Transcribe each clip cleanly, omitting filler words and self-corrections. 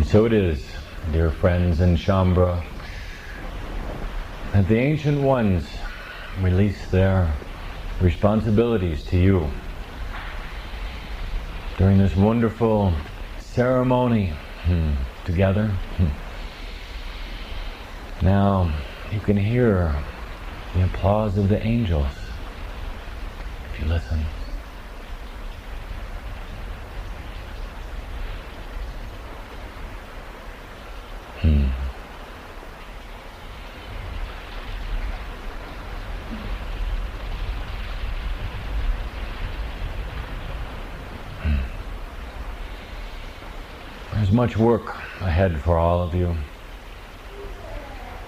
And so it is, dear friends in Shambhala, that the Ancient Ones release their responsibilities to you during this wonderful ceremony together. Now you can hear the applause of the angels if you listen. There's much work ahead for all of you.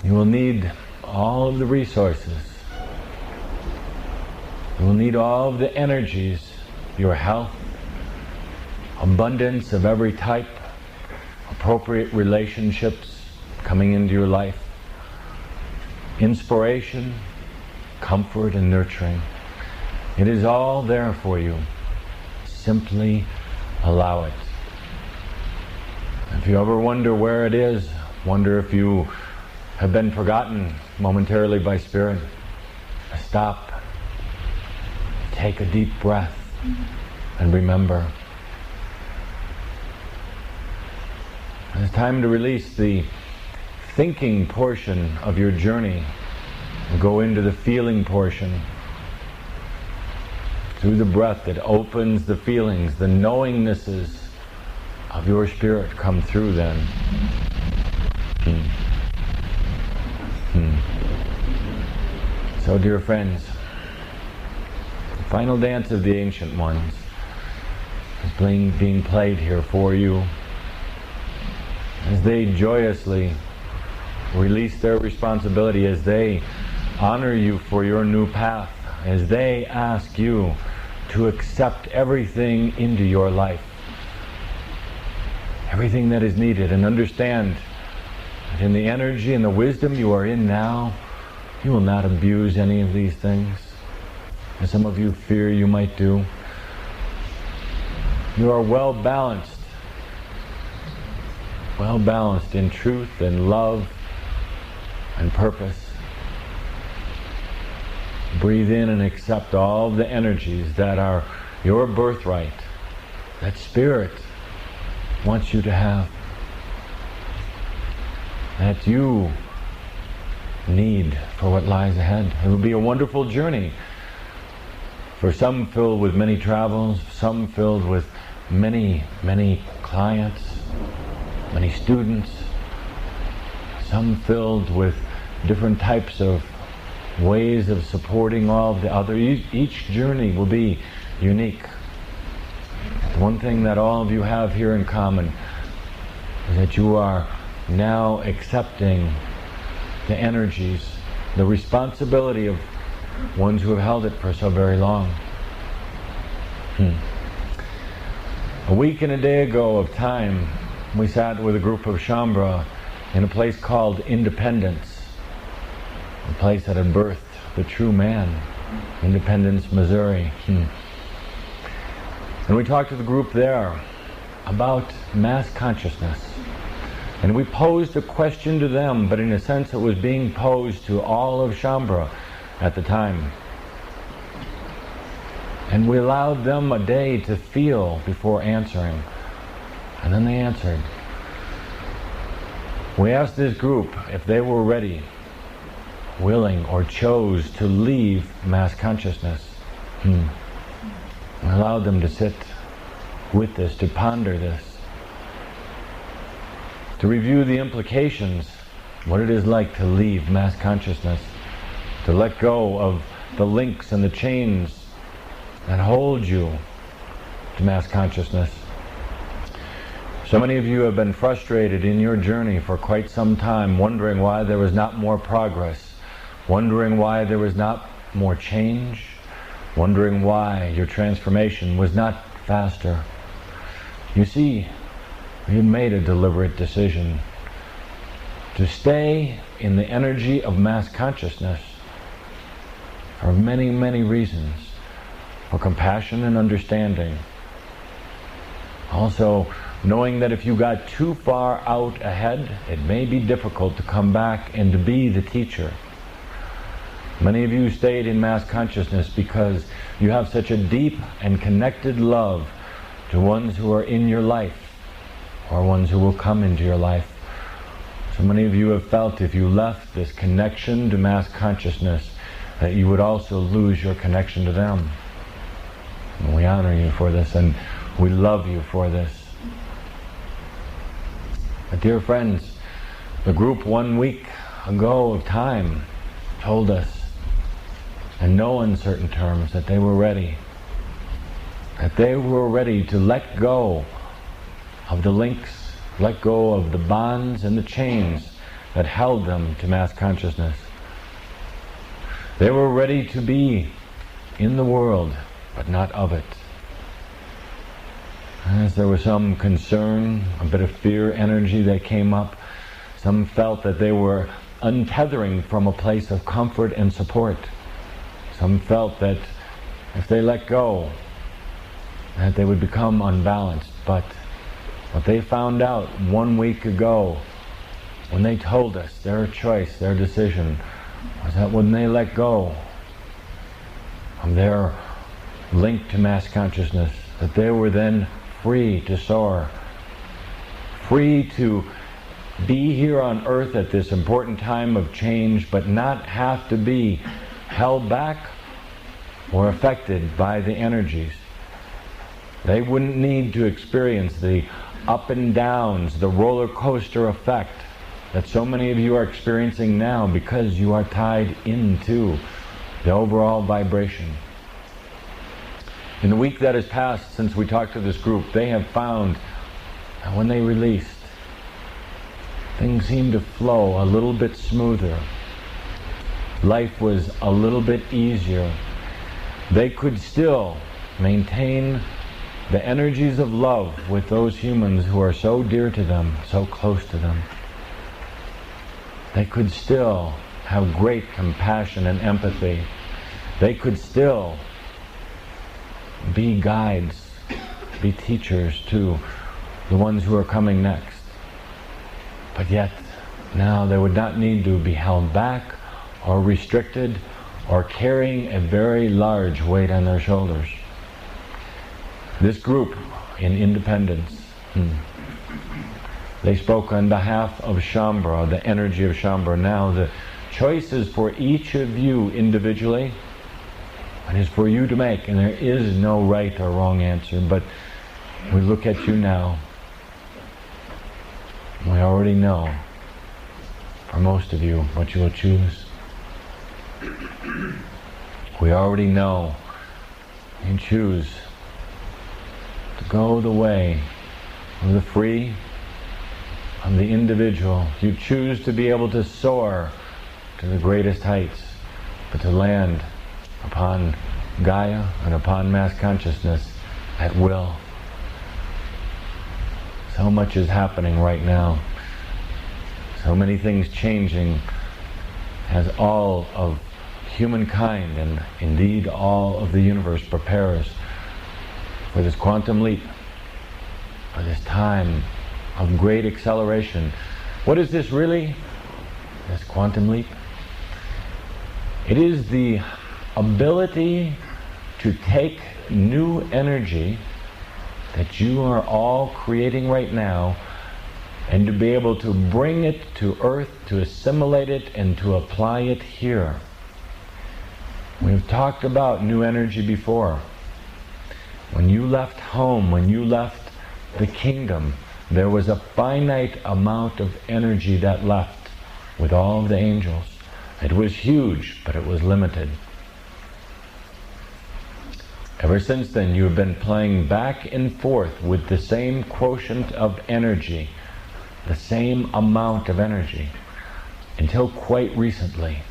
You will need all of the resources. You will need all of the energies, your health, abundance of every type, appropriate relationships coming into your life, inspiration, comfort, and nurturing. It is all there for you. Simply allow it. If you ever wonder where it is, wonder if you have been forgotten momentarily by Spirit, stop, take a deep breath, and remember. It's time to release the thinking portion of your journey and go into the feeling portion. Through the breath that opens the feelings, the knowingnesses of your spirit come through then. So, dear friends, the final dance of the Ancient Ones is being played here for you as they joyously release their responsibility, as they honor you for your new path, as they ask you to accept everything into your life, everything that is needed, and understand that in the energy and the wisdom you are in now, you will not abuse any of these things, as some of you fear you might do. You are well balanced in truth and love and purpose. Breathe in and accept all the energies that are your birthright, that Spirit wants you to have, that you need for what lies ahead. It will be a wonderful journey. For some filled with many travels, some filled with many clients, many students, some filled with different types of ways of supporting all of the other. Each journey will be unique. The one thing that all of you have here in common is that you are now accepting the energies, the responsibility of ones who have held it for so very long. A week and a day ago of time, we sat with a group of Shambhala in a place called Independence, a place that had birthed the true man, Independence, Missouri. And we talked to the group there about mass consciousness. And we posed a question to them, but in a sense it was being posed to all of Shambhala at the time. And we allowed them a day to feel before answering. And then they answered. We asked this group if they were ready, willing, or chose to leave mass consciousness. We allowed them to sit with this, to ponder this, to review the implications, what it is like to leave mass consciousness, to let go of the links and the chains that hold you to mass consciousness. So many of you have been frustrated in your journey for quite some time, wondering why there was not more progress, wondering why there was not more change, wondering why your transformation was not faster. You see, you made a deliberate decision to stay in the energy of mass consciousness for many reasons, for compassion and understanding, also knowing that if you got too far out ahead, it may be difficult to come back and to be the teacher. Many of you stayed in mass consciousness because you have such a deep and connected love to ones who are in your life, or ones who will come into your life. So many of you have felt if you left this connection to mass consciousness, that you would also lose your connection to them. And we honor you for this, and we love you for this. But dear friends, the group 1 week ago of time told us, in no uncertain terms, that they were ready. That they were ready to let go of the links, let go of the bonds and the chains that held them to mass consciousness. They were ready to be in the world, but not of it. As there was some concern, a bit of fear energy that came up, some felt that they were untethering from a place of comfort and support. Some felt that if they let go, that they would become unbalanced. But what they found out 1 week ago, when they told us their choice, their decision, was that when they let go of their link to mass consciousness, that they were then free to soar, free to be here on earth at this important time of change, but not have to be held back or affected by the energies. They wouldn't need to experience the up and downs, the roller coaster effect that so many of you are experiencing now because you are tied into the overall vibration. In the week that has passed since we talked to this group, they have found that when they released, things seemed to flow a little bit smoother. Life was a little bit easier. They could still maintain the energies of love with those humans who are so dear to them, so close to them. They could still have great compassion and empathy. They could still be guides, be teachers to the ones who are coming next. But yet, now they would not need to be held back or restricted or carrying a very large weight on their shoulders. This group in Independence, they spoke on behalf of Shambhala, the energy of Shambhala. Now the choice is for each of you individually. It is for you to make, and there is no right or wrong answer, but we look at you now. We already know, for most of you, what you will choose. We already know you choose to go the way of the free, of the individual. You choose to be able to soar to the greatest heights, but to land upon Gaia and upon mass consciousness at will. So much is happening right now. So many things changing as all of humankind and indeed all of the universe prepares for this quantum leap, for this time of great acceleration. What is this really? This quantum leap? It is the ability to take new energy that you are all creating right now and to be able to bring it to Earth, to assimilate it and to apply it here. We've talked about new energy before. When you left home, when you left the kingdom, there was a finite amount of energy that left with all of the angels. It was huge, but it was limited. Ever since then, you've been playing back and forth with the same quotient of energy, the same amount of energy, until quite recently,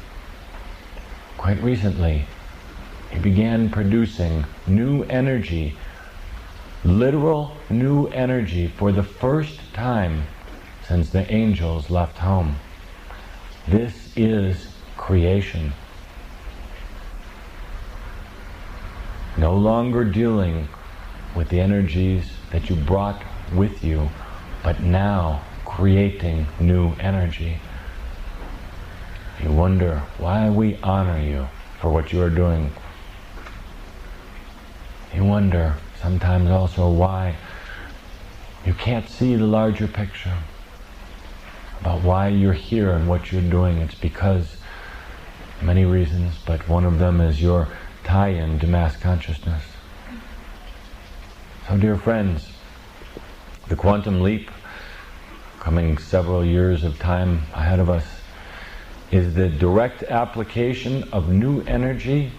he began producing new energy, literal new energy, for the first time since the angels left home. This is creation. No longer dealing with the energies that you brought with you, but now creating new energy. You wonder why we honor you for what you are doing. You wonder sometimes also why you can't see the larger picture about why you're here and what you're doing. It's because many reasons, but one of them is your tie-in to mass consciousness. So dear friends, the quantum leap, coming several years of time ahead of us, is the direct application of new energy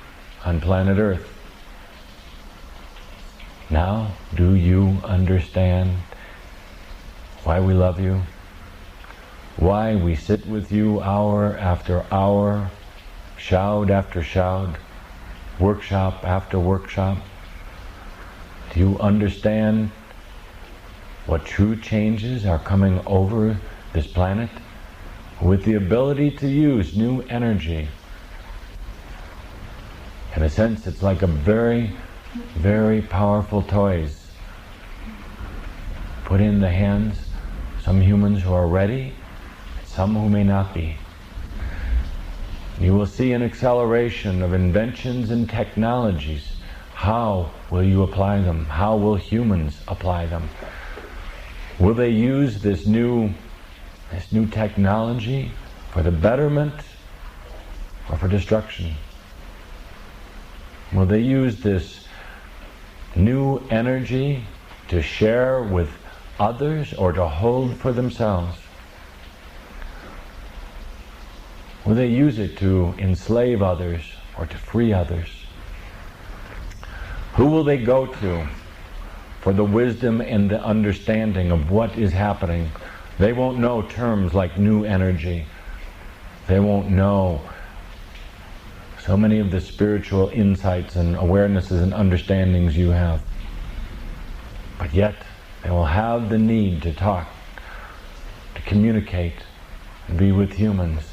on planet Earth. Now, do you understand why we love you? Why we sit with you hour after hour, shout after shout, workshop after workshop? Do you understand what true changes are coming over this planet with the ability to use new energy? In a sense, it's like a very, very powerful toys put in the hands of some humans who are ready, some who may not be. You will see an acceleration of inventions and technologies. How will you apply them? How will humans apply them? Will they use this new technology for the betterment or for destruction? Will they use this new energy to share with others or to hold for themselves? Will they use it to enslave others or to free others? Who will they go to for the wisdom and the understanding of what is happening? They won't know terms like new energy. They won't know so many of the spiritual insights and awarenesses and understandings you have. But yet, they will have the need to talk, to communicate, and be with humans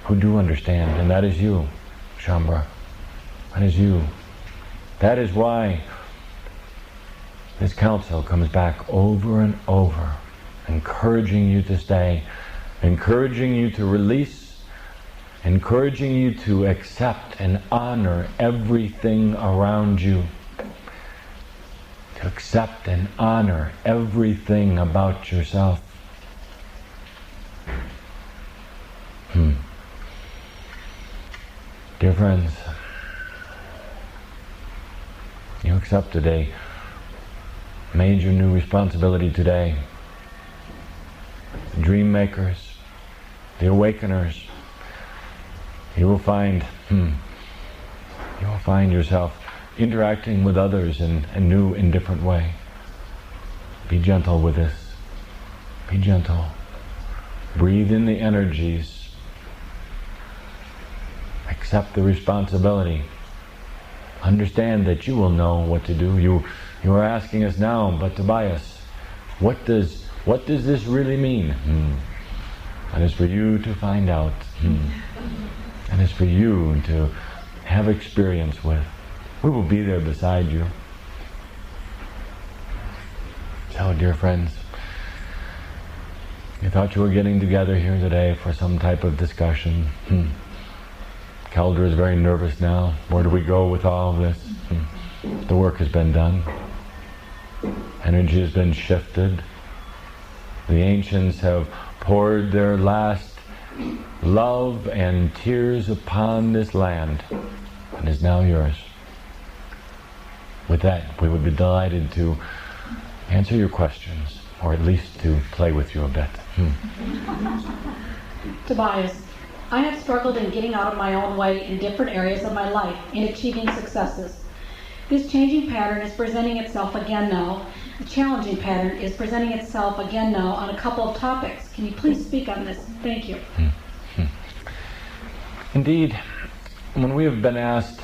who do understand, and that is you, Shambra. That is you. That is why this council comes back over and over, encouraging you to stay, encouraging you to release, encouraging you to accept and honor everything around you, to accept and honor everything about yourself. Dear friends, you accepted a major new responsibility today. The dream makers, the awakeners, you will find yourself interacting with others in a new and different way. Be gentle with this. Be gentle. Breathe in the energies. Accept the responsibility. Understand that you will know what to do. You are asking us now, but Tobias, what does this really mean? And it's for you to find out. And it's for you to have experience with. We will be there beside you. So, dear friends, you thought you were getting together here today for some type of discussion. Calder is very nervous now. Where do we go with all of this? The work has been done. Energy has been shifted. The ancients have poured their last love and tears upon this land, and is now yours. With that, we would be delighted to answer your questions, or at least to play with you a bit. Tobias, I have struggled in getting out of my own way in different areas of my life in achieving successes. This changing pattern is presenting itself again now. The challenging pattern is presenting itself again now on a couple of topics. Can you please speak on this? Thank you. Indeed, when we have been asked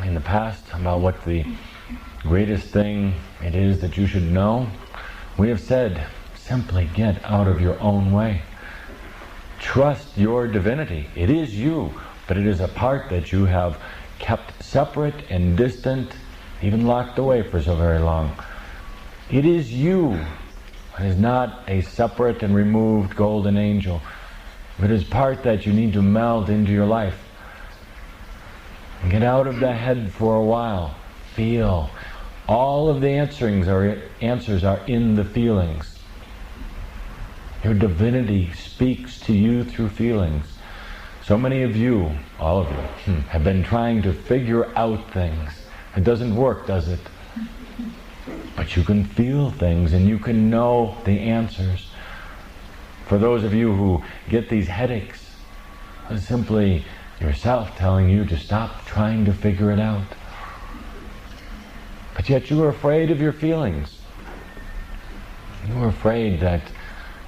in the past about what the greatest thing it is that you should know, we have said, simply get out of your own way. Trust your divinity. It is you, but it is a part that you have kept separate and distant, even locked away for so very long. It is you. It is not a separate and removed golden angel. It is part that you need to meld into your life. Get out of the head for a while. Feel. All of the answers are in the feelings. Your divinity speaks to you through feelings. So many of you, all of you, have been trying to figure out things. It doesn't work, does it? But you can feel things and you can know the answers. For those of you who get these headaches, it's simply yourself telling you to stop trying to figure it out. But yet you are afraid of your feelings. You are afraid that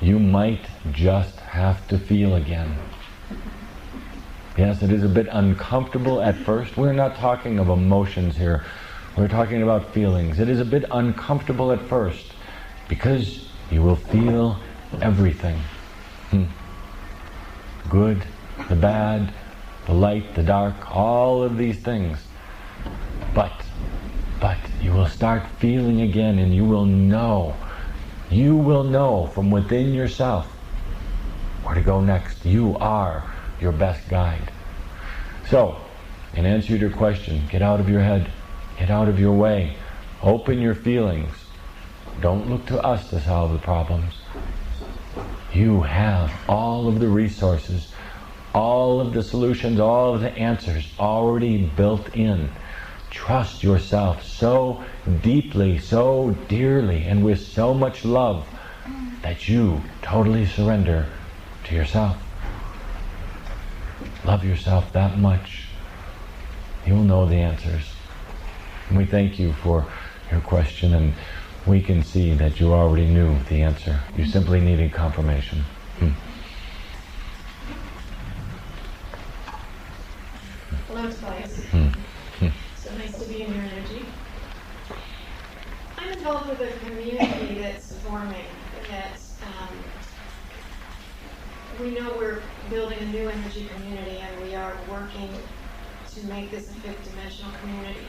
you might just have to feel again. Yes, it is a bit uncomfortable at first. We're not talking of emotions here. We're talking about feelings. It is a bit uncomfortable at first because you will feel everything. Good, the bad, the light, the dark, all of these things. But you will start feeling again, and you will know from within yourself where to go next. You are your best guide. So, in answer to your question, get out of your head, get out of your way, open your feelings. Don't look to us to solve the problems. You have all of the resources, all of the solutions, all of the answers already built in. Trust yourself so deeply, so dearly, and with so much love that you totally surrender to yourself. Love yourself that much. You'll know the answers. And we thank you for your question, and we can see that you already knew the answer. You simply needed confirmation. Hello, Tobias. So nice to be in your energy. I'm involved with a community that's forming, that we know we're building a new energy community, and we are working to make this a fifth dimensional community.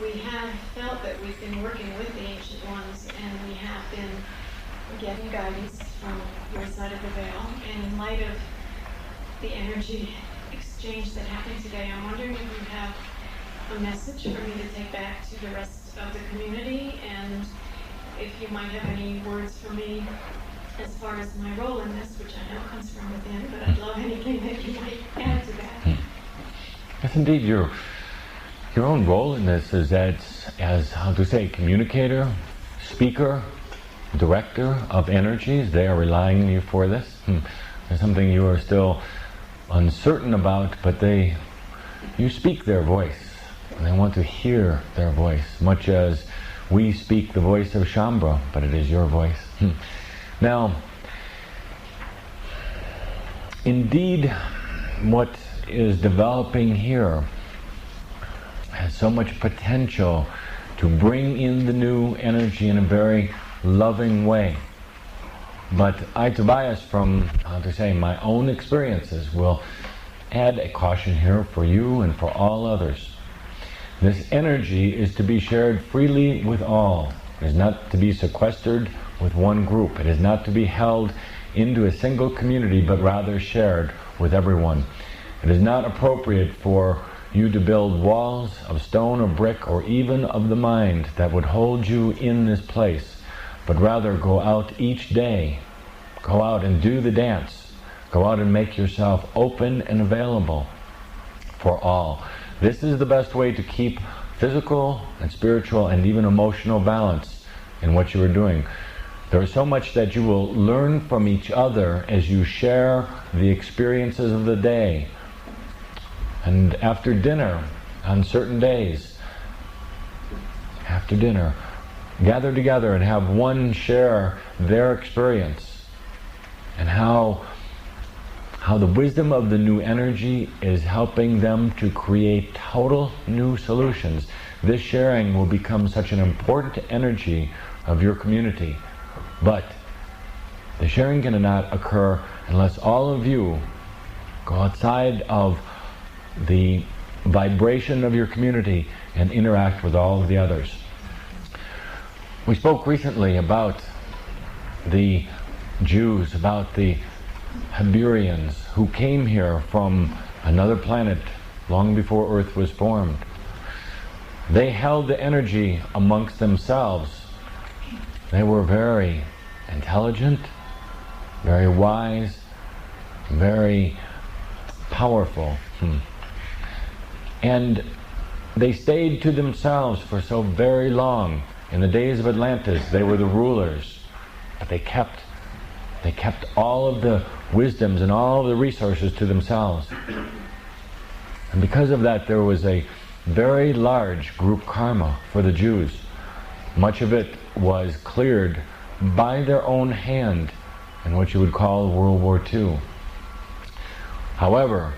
We have felt that we've been working with the ancient ones, and we have been getting guidance from your side of the veil. And in light of the energy exchange that happened today, I'm wondering if you have a message for me to take back to the rest of the community, and if you might have any words for me as far as my role in this, which I know comes from within, but I'd love anything that you might add to that. Yes, indeed. Your own role in this is as how to say, communicator, speaker, director of energies. They are relying on you for this. There's something you are still uncertain about, but you speak their voice. And they want to hear their voice, much as we speak the voice of Shambhala, but it is your voice. Now, indeed, what is developing here has so much potential to bring in the new energy in a very loving way. But I, Tobias, from, how to say, my own experiences, will add a caution here for you and for all others. This energy is to be shared freely with all. It is not to be sequestered with one group. It is not to be held into a single community, but rather shared with everyone. It is not appropriate for you to build walls of stone or brick or even of the mind that would hold you in this place, but rather go out each day. Go out and do the dance. Go out and make yourself open and available for all. This is the best way to keep physical and spiritual and even emotional balance in what you are doing. There is so much that you will learn from each other as you share the experiences of the day. And after dinner, on certain days, after dinner, gather together and have one share their experience and how the wisdom of the new energy is helping them to create total new solutions. This sharing will become such an important energy of your community. But the sharing cannot occur unless all of you go outside of the vibration of your community and interact with all of the others. We spoke recently about the Jews, about the Hebreans who came here from another planet long before Earth was formed. They held the energy amongst themselves. They were very intelligent, very wise, very powerful. And they stayed to themselves for so very long. In the days of Atlantis, they were the rulers, but they kept all of the wisdoms and all of the resources to themselves. And because of that, there was a very large group karma for the Jews. Much of it was cleared by their own hand in what you would call World War II. However,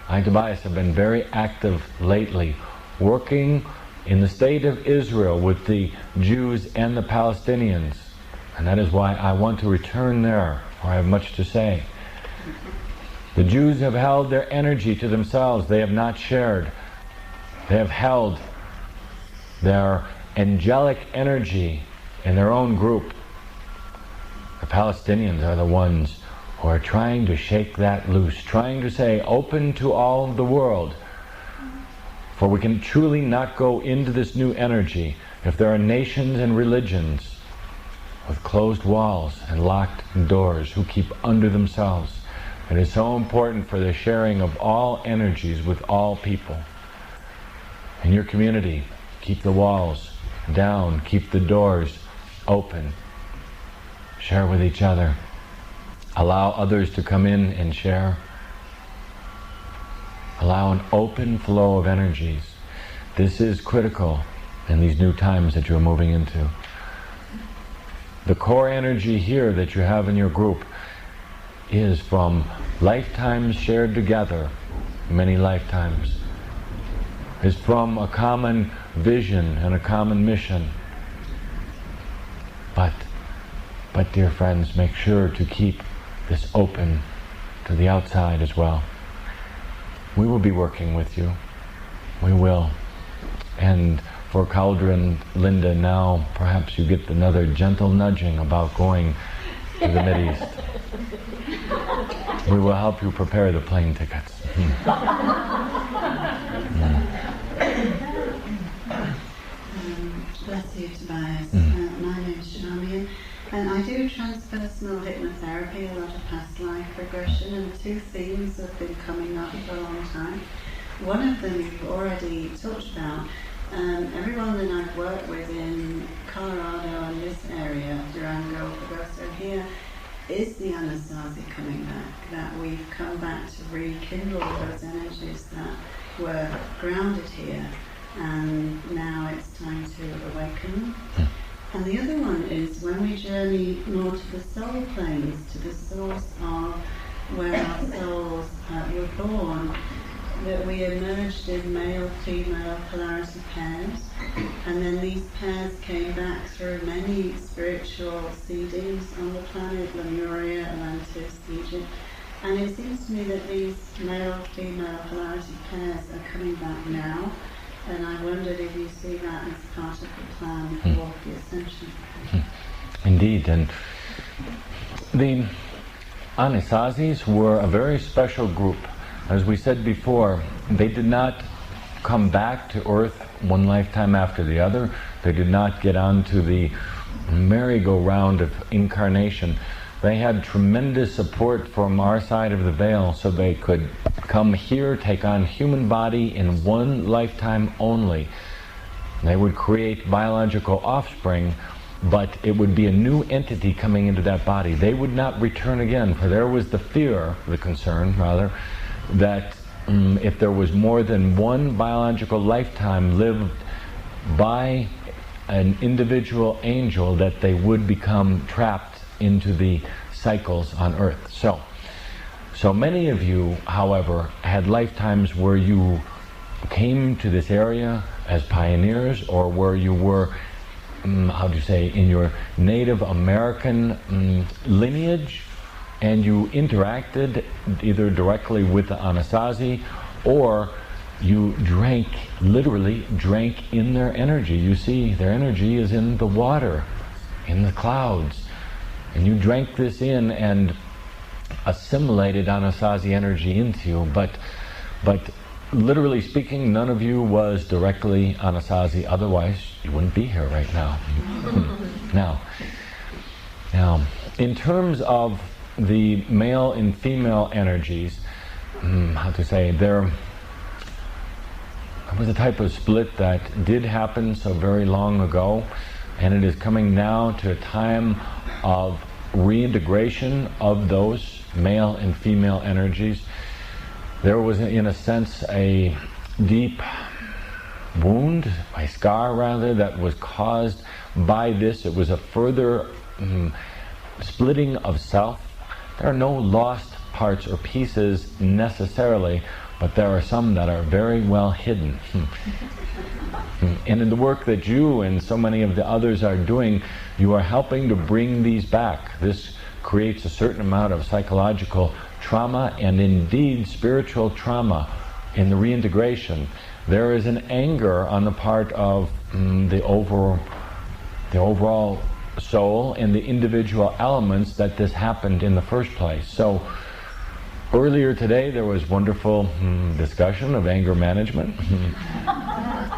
I, Tobias, have been very active lately, working in the state of Israel with the Jews and the Palestinians. And that is why I want to return there, for I have much to say. The Jews have held their energy to themselves. They have not shared. They have held their angelic energy in their own group. The Palestinians are the ones who are trying to shake that loose, trying to say, open to all the world. For we can truly not go into this new energy if there are nations and religions with closed walls and locked doors who keep under themselves. It is so important for the sharing of all energies with all people. In your community, keep the walls down, keep the doors open. Share with each other. Allow others to come in and share. Allow an open flow of energies. This is critical in these new times that you're moving into. The core energy here that you have in your group is from lifetimes shared together, many lifetimes. Is from a common vision and a common mission. But dear friends, make sure to keep this open to the outside as well. We will be working with you. We will. And for Cauldre and Linda, now perhaps you get another gentle nudging about going to the Mideast. We will help you prepare the plane tickets. Bless you, Tobias. My name is Shamian, and I do transpersonal hypnotherapy, a lot of past life regression, and two themes have been coming up for a long time. One of them you've already talked about. Everyone that I've worked with in Colorado and this area, Durango, Pagosa here, is the Anasazi coming back, that we've come back to rekindle those energies that were grounded here, and now it's time to awaken. And the other one is when we journey more to the soul planes, to the source of where our souls were born, that we emerged in male-female polarity pairs, and then these pairs came back through many spiritual seedings on the planet, Lemuria, Atlantis, Egypt, and it seems to me that these male-female polarity pairs are coming back now, and I wondered if you see that as part of the plan for the ascension. Indeed, and the Anasazis were a very special group. As we said before, they did not come back to Earth one lifetime after the other. They did not get onto the merry-go-round of incarnation. They had tremendous support from our side of the veil, so they could come here, take on human body in one lifetime only. They would create biological offspring, but it would be a new entity coming into that body. They would not return again, for there was the fear, the concern rather, that if there was more than one biological lifetime lived by an individual angel, that they would become trapped into the cycles on Earth. So many of you, however, had lifetimes where you came to this area as pioneers, or where you were, in your Native American lineage, and you interacted either directly with the Anasazi, or you drank, literally drank in their energy. You see, their energy is in the water, in the clouds. And you drank this in and assimilated Anasazi energy into you. But literally speaking, none of you was directly Anasazi. Otherwise, you wouldn't be here right now. Now, in terms of the male and female energies, there was a type of split that did happen so very long ago, and it is coming now to a time of reintegration of those male and female energies. There was, in a sense, a deep wound, a scar rather, that was caused by this. It was a further splitting of self. There are no lost parts or pieces necessarily, but there are some that are very well hidden. And in the work that you and so many of the others are doing, you are helping to bring these back. This creates a certain amount of psychological trauma and indeed spiritual trauma in the reintegration. There is an anger on the part of the overall soul and the individual elements that this happened in the first place. So earlier today there was wonderful discussion of anger management.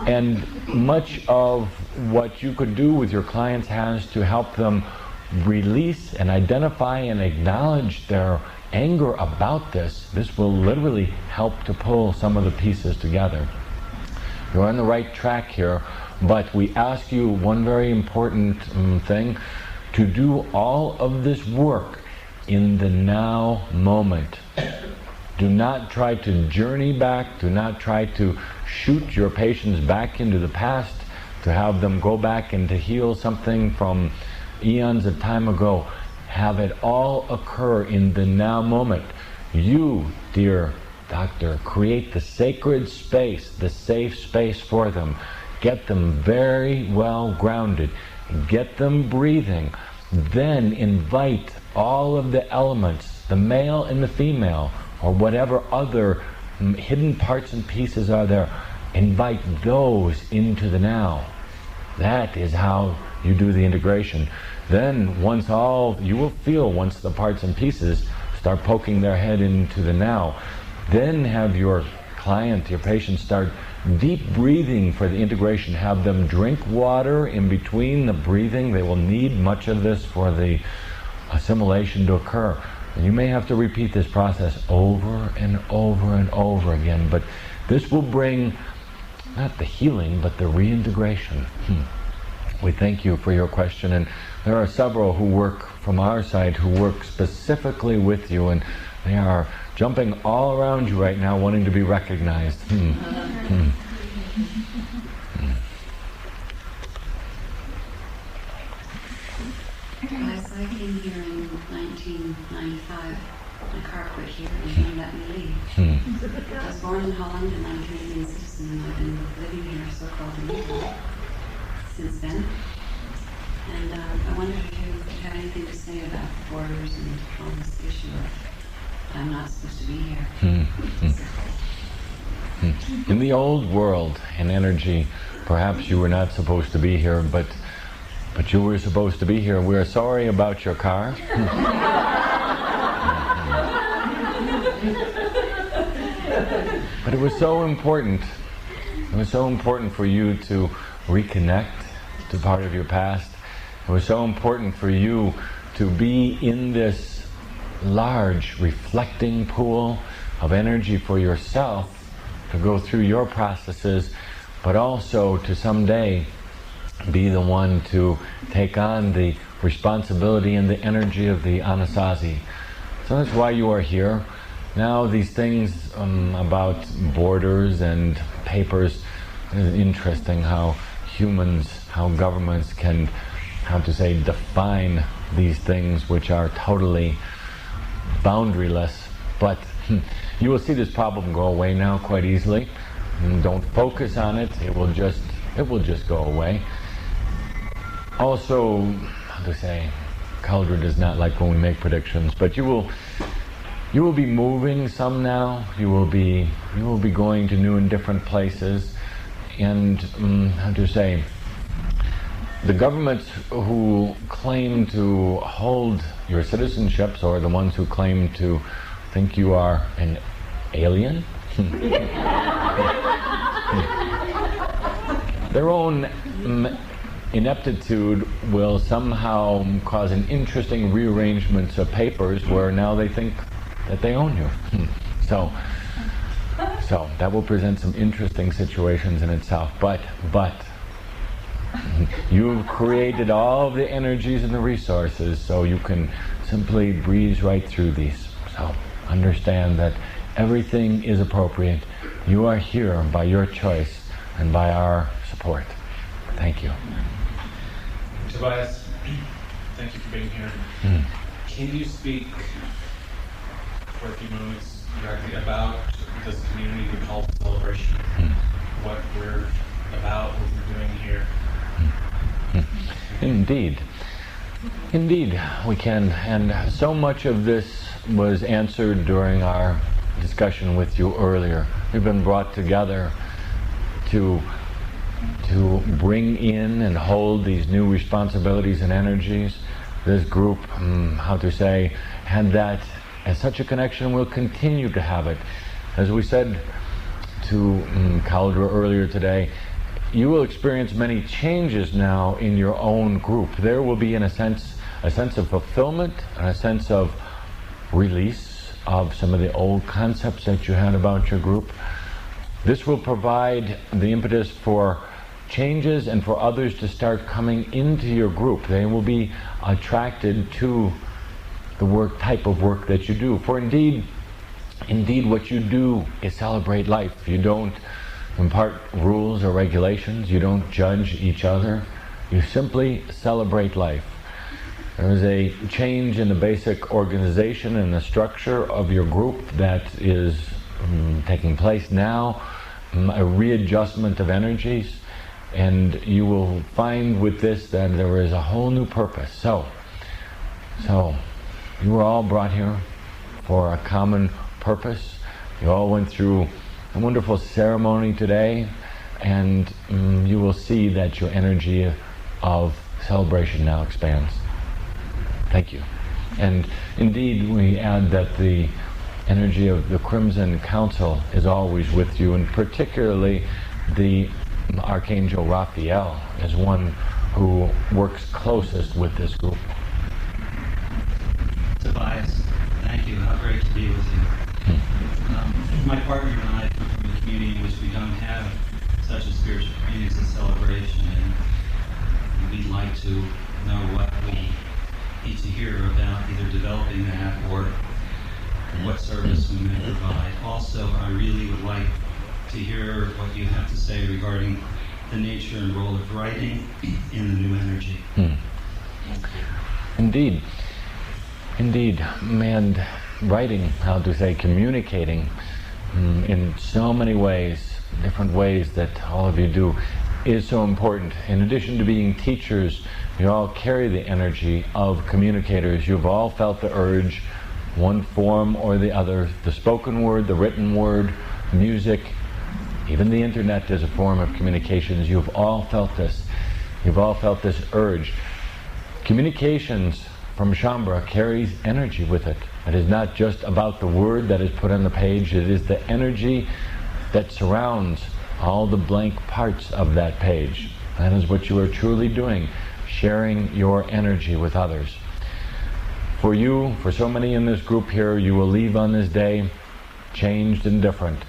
And much of what you could do with your clients has to help them release and identify and acknowledge their anger about this. This will literally help to pull some of the pieces together. You're on the right track here, but we ask you one very important thing, to do all of this work in the now moment. Do not try to journey back. Do not try to shoot your patients back into the past to have them go back and to heal something from eons of time ago. Have it all occur in the now moment. You, dear doctor, create the sacred space, the safe space for them. Get them very well grounded. Get them breathing. Then invite all of the elements, the male and the female, or whatever other hidden parts and pieces are there. Invite those into the now. That is how you do the integration. Then you will feel once the parts and pieces start poking their head into the now, then have your client, your patient, start deep breathing for the integration. Have them drink water in between the breathing. They will need much of this for the assimilation to occur. And you may have to repeat this process over and over and over again, but this will bring not the healing, but the reintegration. We thank you for your question, and there are several who work from our side who work specifically with you, and they are jumping all around you right now wanting to be recognized. As I came here in 1995, my car quit here and they let me leave. I was born in Holland and I'm a Canadian citizen, and I've been living here so-called in England since then. And I wondered if you had anything to say about borders and all this issue of I'm not supposed to be here. In the old world and energy, perhaps you were not supposed to be here, but you were supposed to be here. We are sorry about your car. But it was so important. It was so important for you to reconnect to part of your past. It was so important for you to be in this large reflecting pool of energy for yourself, to go through your processes, but also to someday be the one to take on the responsibility and the energy of the Anasazi. So that's why you are here. Now these things about borders and papers, it's interesting how humans, how governments can, define these things which are totally boundaryless. But you will see this problem go away now quite easily. Don't focus on it. It will just go away. Also, Cauldre does not like when we make predictions, but you will You will be moving some now. You will be going to new and different places, and how to say, the governments who claim to hold your citizenships, or the ones who claim to think you are an alien, their own ineptitude will somehow cause an interesting rearrangement of papers where now they think that they own you. So that will present some interesting situations in itself. But you've created all of the energies and the resources, so you can simply breeze right through these. So understand that everything is appropriate. You are here by your choice and by our support. Thank you. Tobias, thank you for being here. Can you speak for a few moments directly about this community we call Celebration? What we're about, what we're doing here? Indeed, we can. And so much of this was answered during our discussion with you earlier. We've been brought together to bring in and hold these new responsibilities and energies. This group, had that as such a connection, will continue to have it. As we said to Caldra earlier today, you will experience many changes now in your own group. There will be, in a sense of fulfillment and a sense of release of some of the old concepts that you had about your group. This will provide the impetus for changes and for others to start coming into your group. They will be attracted to the type of work that you do. For indeed what you do is celebrate life. You don't impart rules or regulations. You don't judge each other. You simply celebrate life. There is a change in the basic organization and the structure of your group that is taking place now, a readjustment of energies, and you will find with this that there is a whole new purpose. So you were all brought here for a common purpose. You all went through a wonderful ceremony today, and you will see that your energy of celebration now expands. Thank you. And indeed, we add that the energy of the Crimson Council is always with you, and particularly the Archangel Raphael is one who works closest with this group. Tobias, thank you. How great to be with you. My partner and I come from a community in which we don't have such a spiritual community as a celebration, and we'd like to know what we need to hear about either developing that or what service we may provide. Also, I really would like to hear what you have to say regarding the nature and role of writing in the new energy. Indeed, and writing, communicating in so many ways, different ways that all of you do, is so important. In addition to being teachers, you all carry the energy of communicators. You've all felt the urge, one form or the other, the spoken word, the written word, music, even the internet is a form of communications. You've all felt this. You've all felt this urge. Communications from Shambhala carries energy with it. It is not just about the word that is put on the page. It is the energy that surrounds all the blank parts of that page. That is what you are truly doing, sharing your energy with others. For you, for so many in this group here, you will leave on this day changed and different.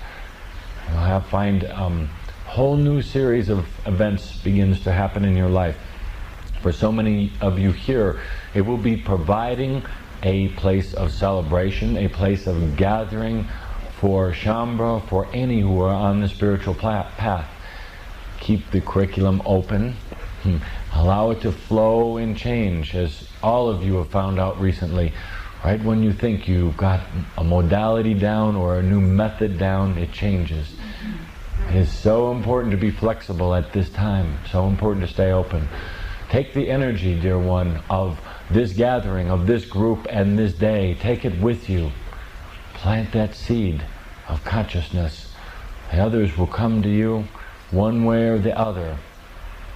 You'll find a whole new series of events begins to happen in your life. For so many of you here, it will be providing a place of celebration, a place of gathering for Shambhala, for any who are on the spiritual path. Keep the curriculum open. Allow it to flow and change, as all of you have found out recently. Right when you think you've got a modality down or a new method down, it changes. It is so important to be flexible at this time, so important to stay open. Take the energy, dear one, of this gathering, of this group and this day. Take it with you. plant that seed of consciousness. The others will come to you one way or the other.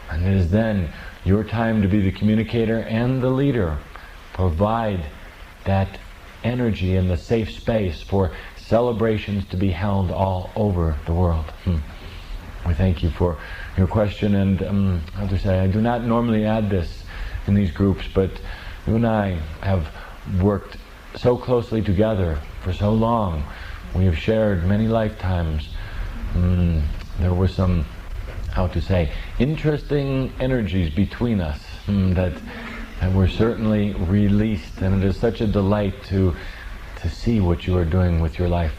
And it is then your time to be the communicator and the leader. Provide that energy and the safe space for celebrations to be held all over the world. We thank you for your question, and how to say, I do not normally add this in these groups, but you and I have worked so closely together for so long. We have shared many lifetimes. There were some, how to say, interesting energies between us that were certainly released, and it is such a delight to see what you are doing with your life.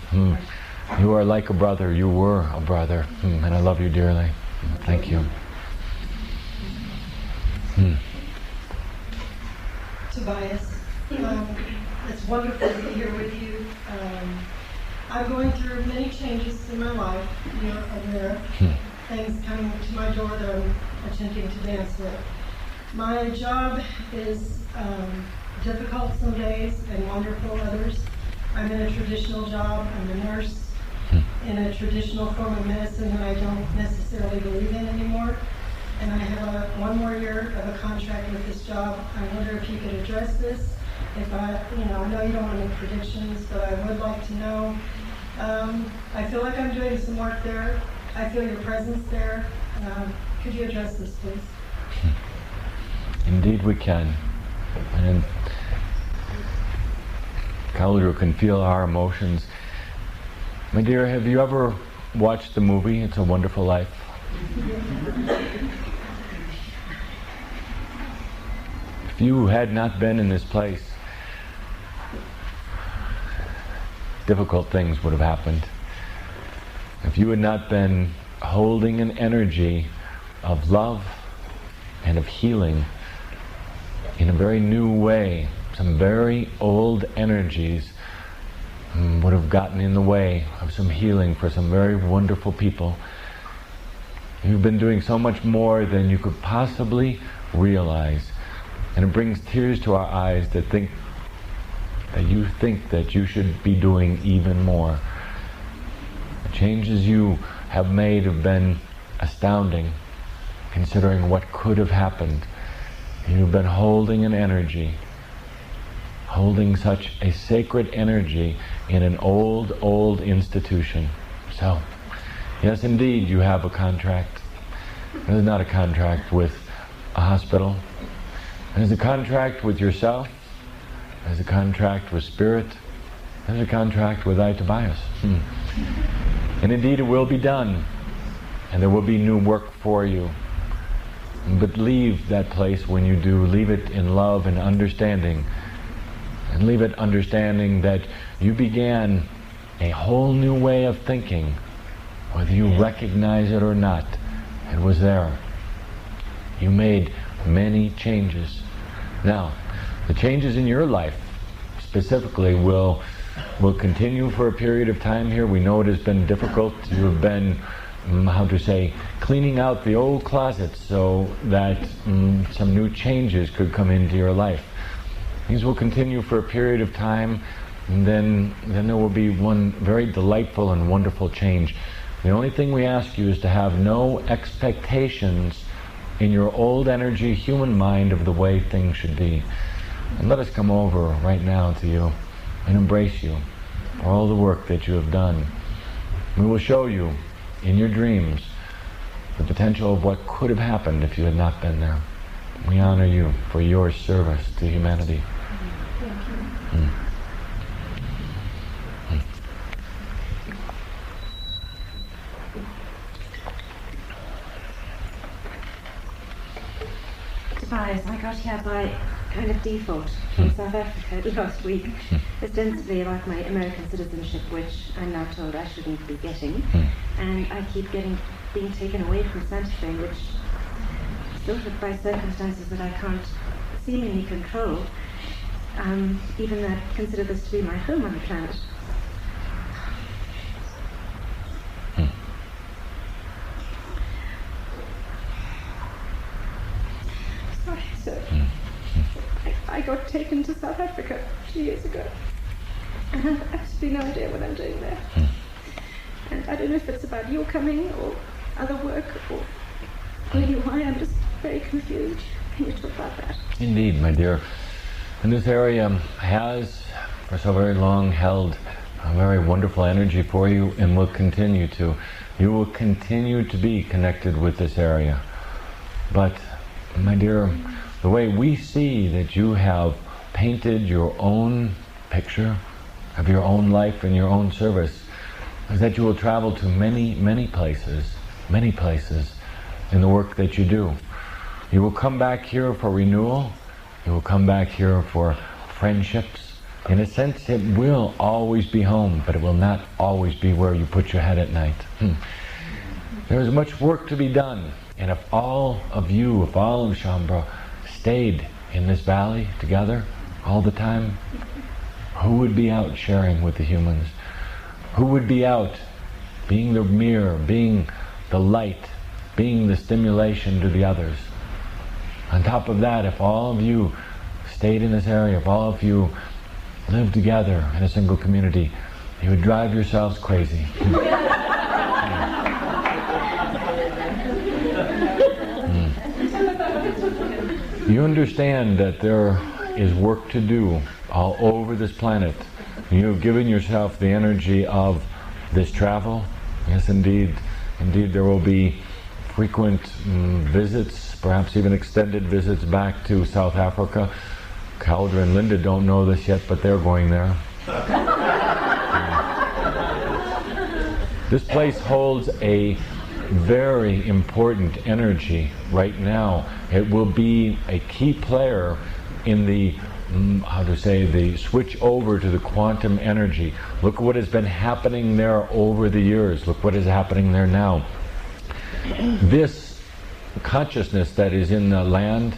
You are like a brother. You were a brother, and I love you dearly. Thank you. Tobias, it's wonderful to be here with you. I'm going through many changes in my life. You're aware of things coming to my door that I'm attempting to dance with. My job is difficult some days and wonderful others. I'm in a traditional job. I'm a nurse in a traditional form of medicine that I don't necessarily believe in anymore. And I have one more year of a contract with this job. I wonder if you could address this. If I know you don't want to make predictions, but I would like to know. I feel like I'm doing some work there. I feel your presence there. Could you address this, please? Indeed we can. And Kaldru can feel our emotions. My dear, have you ever watched the movie It's a Wonderful Life? If you had not been in this place, difficult things would have happened. If you had not been holding an energy of love and of healing in a very new way, some very old energies would have gotten in the way of some healing for some very wonderful people. You've been doing so much more than you could possibly realize. And it brings tears to our eyes to think that you should be doing even more. The changes you have made have been astounding, considering what could have happened. You've been holding an energy, holding such a sacred energy in an old institution. So, yes, indeed, you have a contract. It is not a contract with a hospital. It is a contract with yourself. It is a contract with Spirit. It is a contract with I, Tobias. And indeed, it will be done. And there will be new work for you. But leave that place when you do. Leave it in love and understanding. And leave it understanding that you began a whole new way of thinking. Whether you recognize it or not, it was there. You made many changes. Now, the changes in your life specifically will continue for a period of time here. We know it has been difficult. You have been, cleaning out the old closets so that some new changes could come into your life. These will continue for a period of time, and then there will be one very delightful and wonderful change. The only thing we ask you is to have no expectations in your old energy, human mind of the way things should be. And let us come over right now to you and embrace you for all the work that you have done. We will show you in your dreams the potential of what could have happened if you had not been there. We honor you for your service to humanity. Thank you. Tobias, I got here by kind of default from South Africa last week, ostensibly about my American citizenship, which I'm now told I shouldn't be getting, and I keep being taken away from Santa Fe, which is sort of by circumstances that I can't seemingly control, even though I consider this to be my home on the planet. Sorry, sir. I got taken to South Africa 2 years ago. I have absolutely no idea what I'm doing there. And I don't know if it's about your coming or other work or really why. I'm just very confused. Can you talk about that? Indeed, my dear. And this area has, for so very long, held a very wonderful energy for you and will continue to. You will continue to be connected with this area. But, my dear, the way we see that you have painted your own picture of your own life and your own service is that you will travel to many, many places in the work that you do. You will come back here for renewal. You will come back here for friendships. In a sense, it will always be home, but it will not always be where you put your head at night. There is much work to be done, and if all of you, if all of Shaumbra stayed in this valley together all the time, who would be out sharing with the humans? Who would be out being the mirror, being the light, being the stimulation to the others? On top of that, if all of you stayed in this area, if all of you lived together in a single community, you would drive yourselves crazy. You understand that there is work to do all over this planet. You've given yourself the energy of this travel. Yes, indeed. Indeed, there will be frequent visits, perhaps even extended visits back to South Africa. Caldra and Linda don't know this yet, but they're going there. This place holds a very important energy right now. It will be a key player in the, the switch over to the quantum energy. Look what has been happening there over the years. Look what is happening there now. This consciousness that is in the land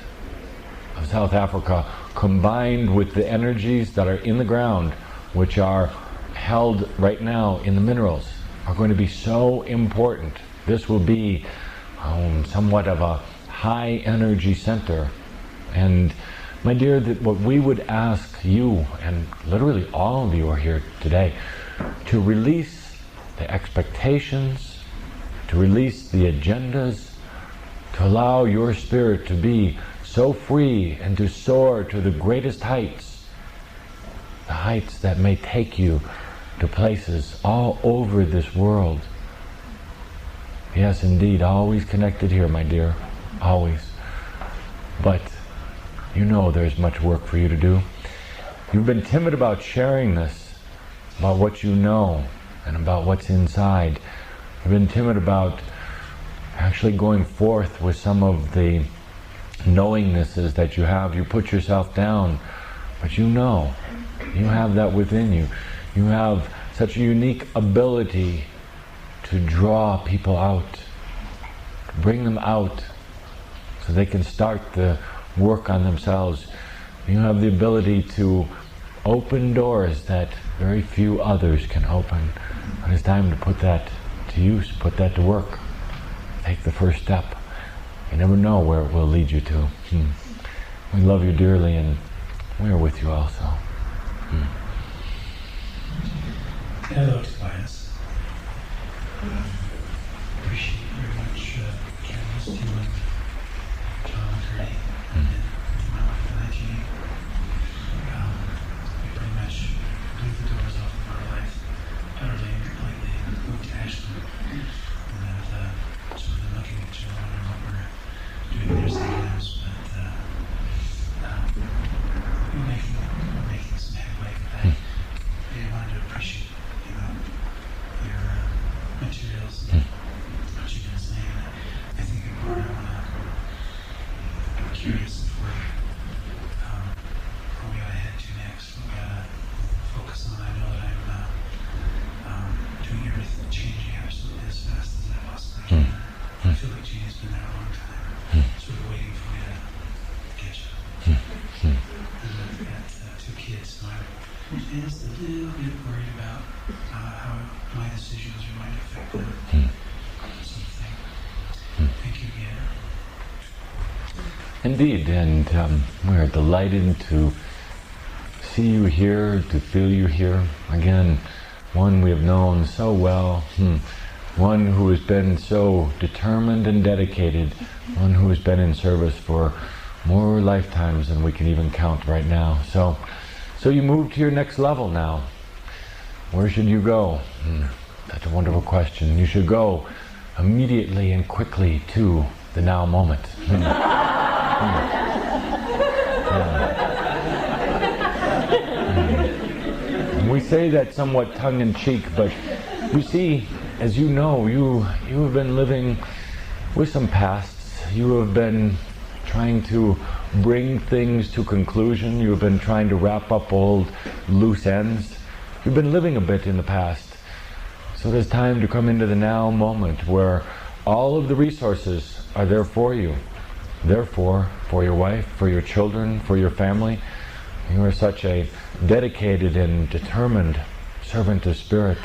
of South Africa, combined with the energies that are in the ground, which are held right now in the minerals, are going to be so important. This will be somewhat of a high energy center. And my dear, that what we would ask you, and literally all of you are here today, to release the expectations, to release the agendas, to allow your spirit to be so free and to soar to the greatest heights, the heights that may take you to places all over this world. Yes, indeed, always connected here, my dear, always. But you know there's much work for you to do. You've been timid about sharing this, about what you know and about what's inside. You've been timid about actually going forth with some of the knowingnesses that you have. You put yourself down, but you know, you have that within you. You have such a unique ability to draw people out, to bring them out so they can start the work on themselves. You have the ability to open doors that very few others can open. And it's time to put that to use, put that to work. Take the first step. You never know where it will lead you to. We love you dearly, and we are with you also. Hello, Tobias. Appreciate very much Candace, you and John and Gertie, and my wife and I, Jeannie. We pretty much blew the doors off of our life utterly and completely and moved to Ashland. And then sort of looking at each other and what we're doing there sometimes, but we're making some headway with that. I wanted to appreciate your materials and what you've been saying. I think in part I'm curious of where we gotta head to next, what we gotta focus on. I know that I'm doing everything, changing absolutely as fast as I possibly can. I feel like Jeannie's been there a long time, sort of waiting for me to catch up. And I've got 2 kids, so I'm just a little bit worried about how my decisions are going to affect them. Sort of thing. Thank you again. Indeed, and we're delighted to see you here, to feel you here. Again, one we have known so well, one who has been so determined and dedicated, one who has been in service for more lifetimes than we can even count right now. So you moved to your next level now. Where should you go? That's a wonderful question. You should go immediately and quickly to the now moment. And we say that somewhat tongue-in-cheek, but you see, as you know, you have been living with some pasts. You have been trying to bring things to conclusion. You have been trying to wrap up old loose ends. You've been living a bit in the past. So it is time to come into the now moment where all of the resources are there for you. Therefore, for your wife, for your children, for your family, you are such a dedicated and determined servant of spirit.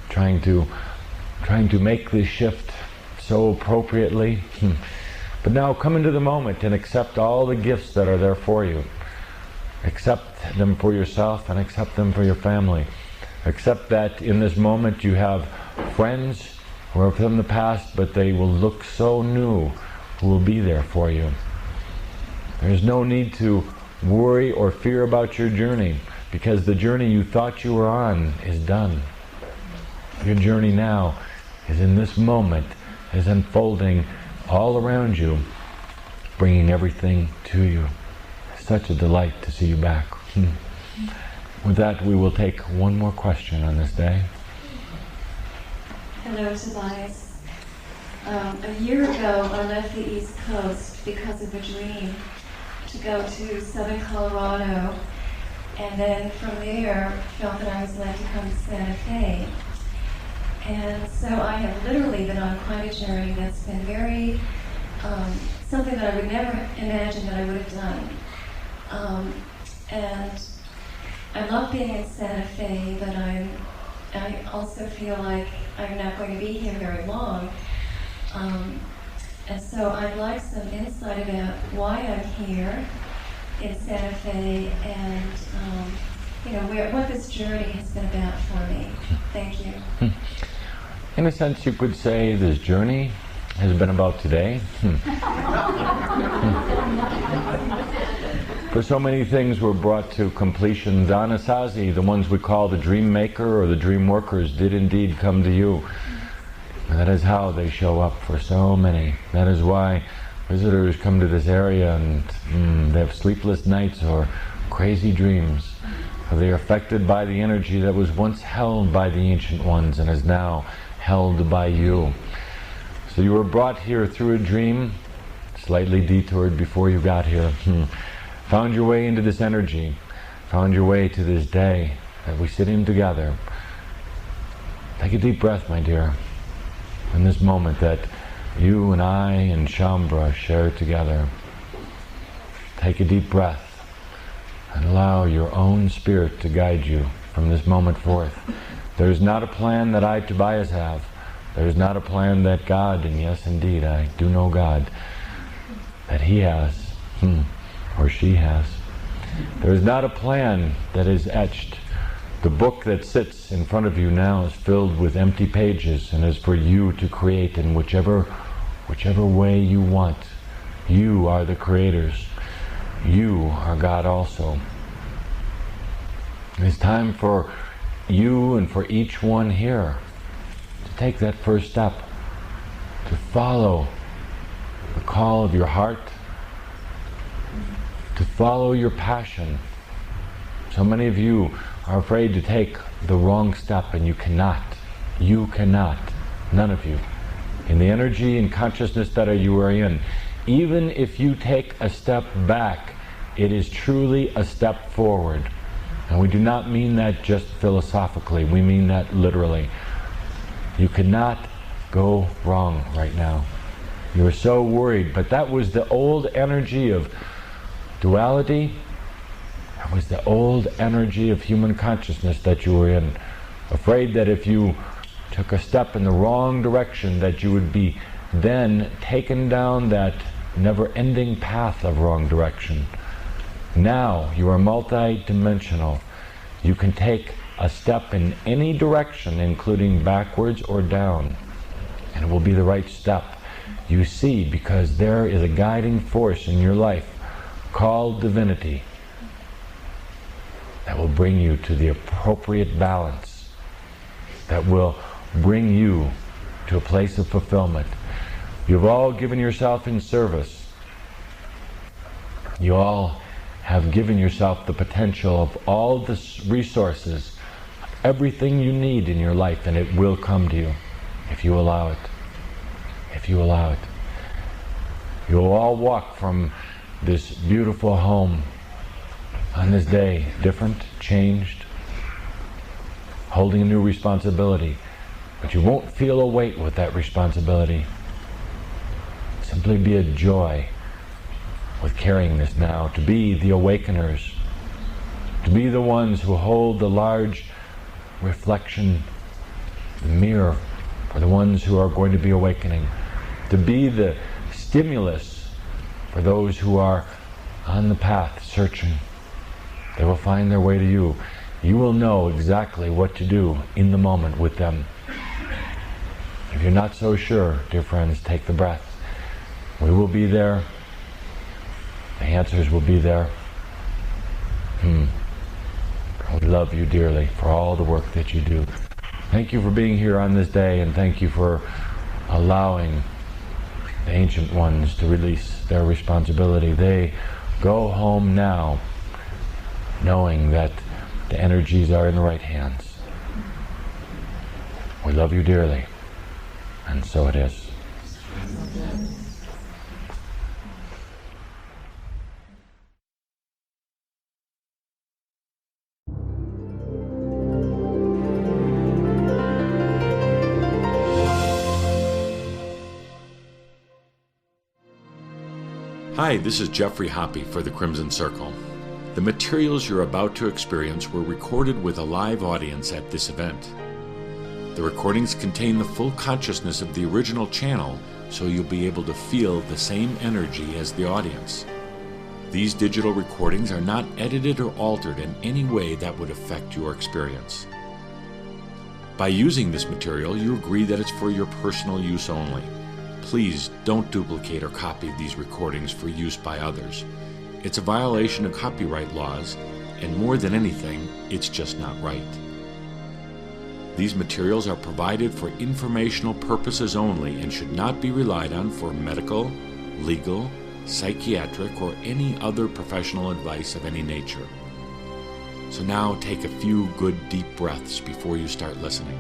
Trying to make this shift so appropriately. But now come into the moment and accept all the gifts that are there for you. Accept them for yourself and accept them for your family. Accept that in this moment you have friends who are from the past, but they will look so new, who will be there for you. There's no need to worry or fear about your journey, because the journey you thought you were on is done. Your journey now is in this moment, is unfolding all around you, bringing everything to you. It's such a delight to see you back. With that, we will take one more question on this day. Hello, Tobias. A year ago, I left the East Coast because of a dream to go to southern Colorado, and then from there felt that I was led to come to Santa Fe. And so I have literally been on quite a journey that's been very, something that I would never imagine that I would have done. And I love being in Santa Fe, but I also feel like I'm not going to be here very long. And so I'd like some insight about why I'm here in Santa Fe and what this journey has been about for me. Thank you. In a sense, you could say this journey has been about today. For so many things were brought to completion. The Anasazi, the ones we call the dream maker or the dream workers, did indeed come to you. And that is how they show up for so many. That is why visitors come to this area and they have sleepless nights or crazy dreams. They are affected by the energy that was once held by the ancient ones and is now held by you. So you were brought here through a dream, slightly detoured before you got here. Found your way into this energy, found your way to this day that we sit in together. Take a deep breath, my dear, in this moment that you and I and Shambhala share together. Take a deep breath and allow your own spirit to guide you from this moment forth. There is not a plan that I, Tobias, have. There is not a plan that God, and yes, indeed, I do know God, that He has, or she has. There is not a plan that is etched. The book that sits in front of you now is filled with empty pages and is for you to create in whichever way you want. You are the creators. You are God also. It's time for you and for each one here to take that first step, to follow the call of your heart, to follow your passion. So many of you are afraid to take the wrong step, and you cannot. You cannot. None of you. In the energy and consciousness that you are in, even if you take a step back, it is truly a step forward. And we do not mean that just philosophically. We mean that literally. You cannot go wrong right now. You are so worried, but that was the old energy of duality. That was the old energy of human consciousness that you were in. Afraid that if you took a step in the wrong direction, that you would be then taken down that never-ending path of wrong direction. Now you are multi-dimensional. You can take a step in any direction, including backwards or down, and it will be the right step. You see, because there is a guiding force in your life called divinity that will bring you to the appropriate balance, that will bring you to a place of fulfillment. You've all given yourself in service. You all have given yourself the potential of all the resources, everything you need in your life, and it will come to you if you allow it. If you allow it. You will all walk from this beautiful home on this day, different, changed, holding a new responsibility. But you won't feel a weight with that responsibility. Simply be a joy with carrying this now, to be the awakeners, to be the ones who hold the large reflection, the mirror for the ones who are going to be awakening, to be the stimulus for those who are on the path searching. They will find their way to you. You will know exactly what to do in the moment with them. If you're not so sure, dear friends, take the breath. We will be there. The answers will be there. We love you dearly for all the work that you do. Thank you for being here on this day, and thank you for allowing the ancient ones to release their responsibility. They go home now knowing that the energies are in the right hands. We love you dearly, and so it is. Hi, this is Jeffrey Hoppe for the Crimson Circle. The materials you're about to experience were recorded with a live audience at this event. The recordings contain the full consciousness of the original channel, so you'll be able to feel the same energy as the audience. These digital recordings are not edited or altered in any way that would affect your experience. By using this material, you agree that it's for your personal use only. Please don't duplicate or copy these recordings for use by others. It's a violation of copyright laws, and more than anything, it's just not right. These materials are provided for informational purposes only and should not be relied on for medical, legal, psychiatric, or any other professional advice of any nature. So now take a few good deep breaths before you start listening.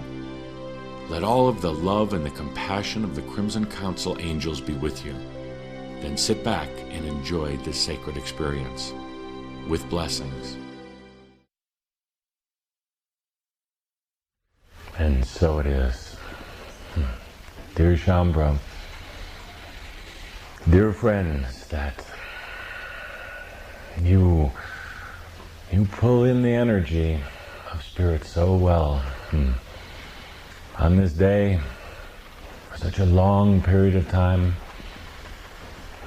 Let all of the love and the compassion of the Crimson Council angels be with you. Then sit back and enjoy this sacred experience. With blessings. And so it is. Dear Shambhala, dear friends, that you pull in the energy of Spirit so well. On this day, for such a long period of time,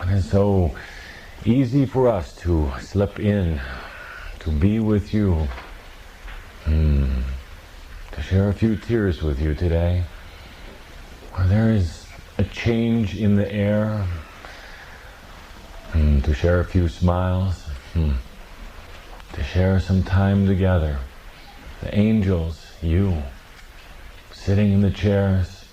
it is so easy for us to slip in, to be with you, to share a few tears with you today, where there is a change in the air, to share a few smiles, to share some time together. The angels, you, sitting in the chairs,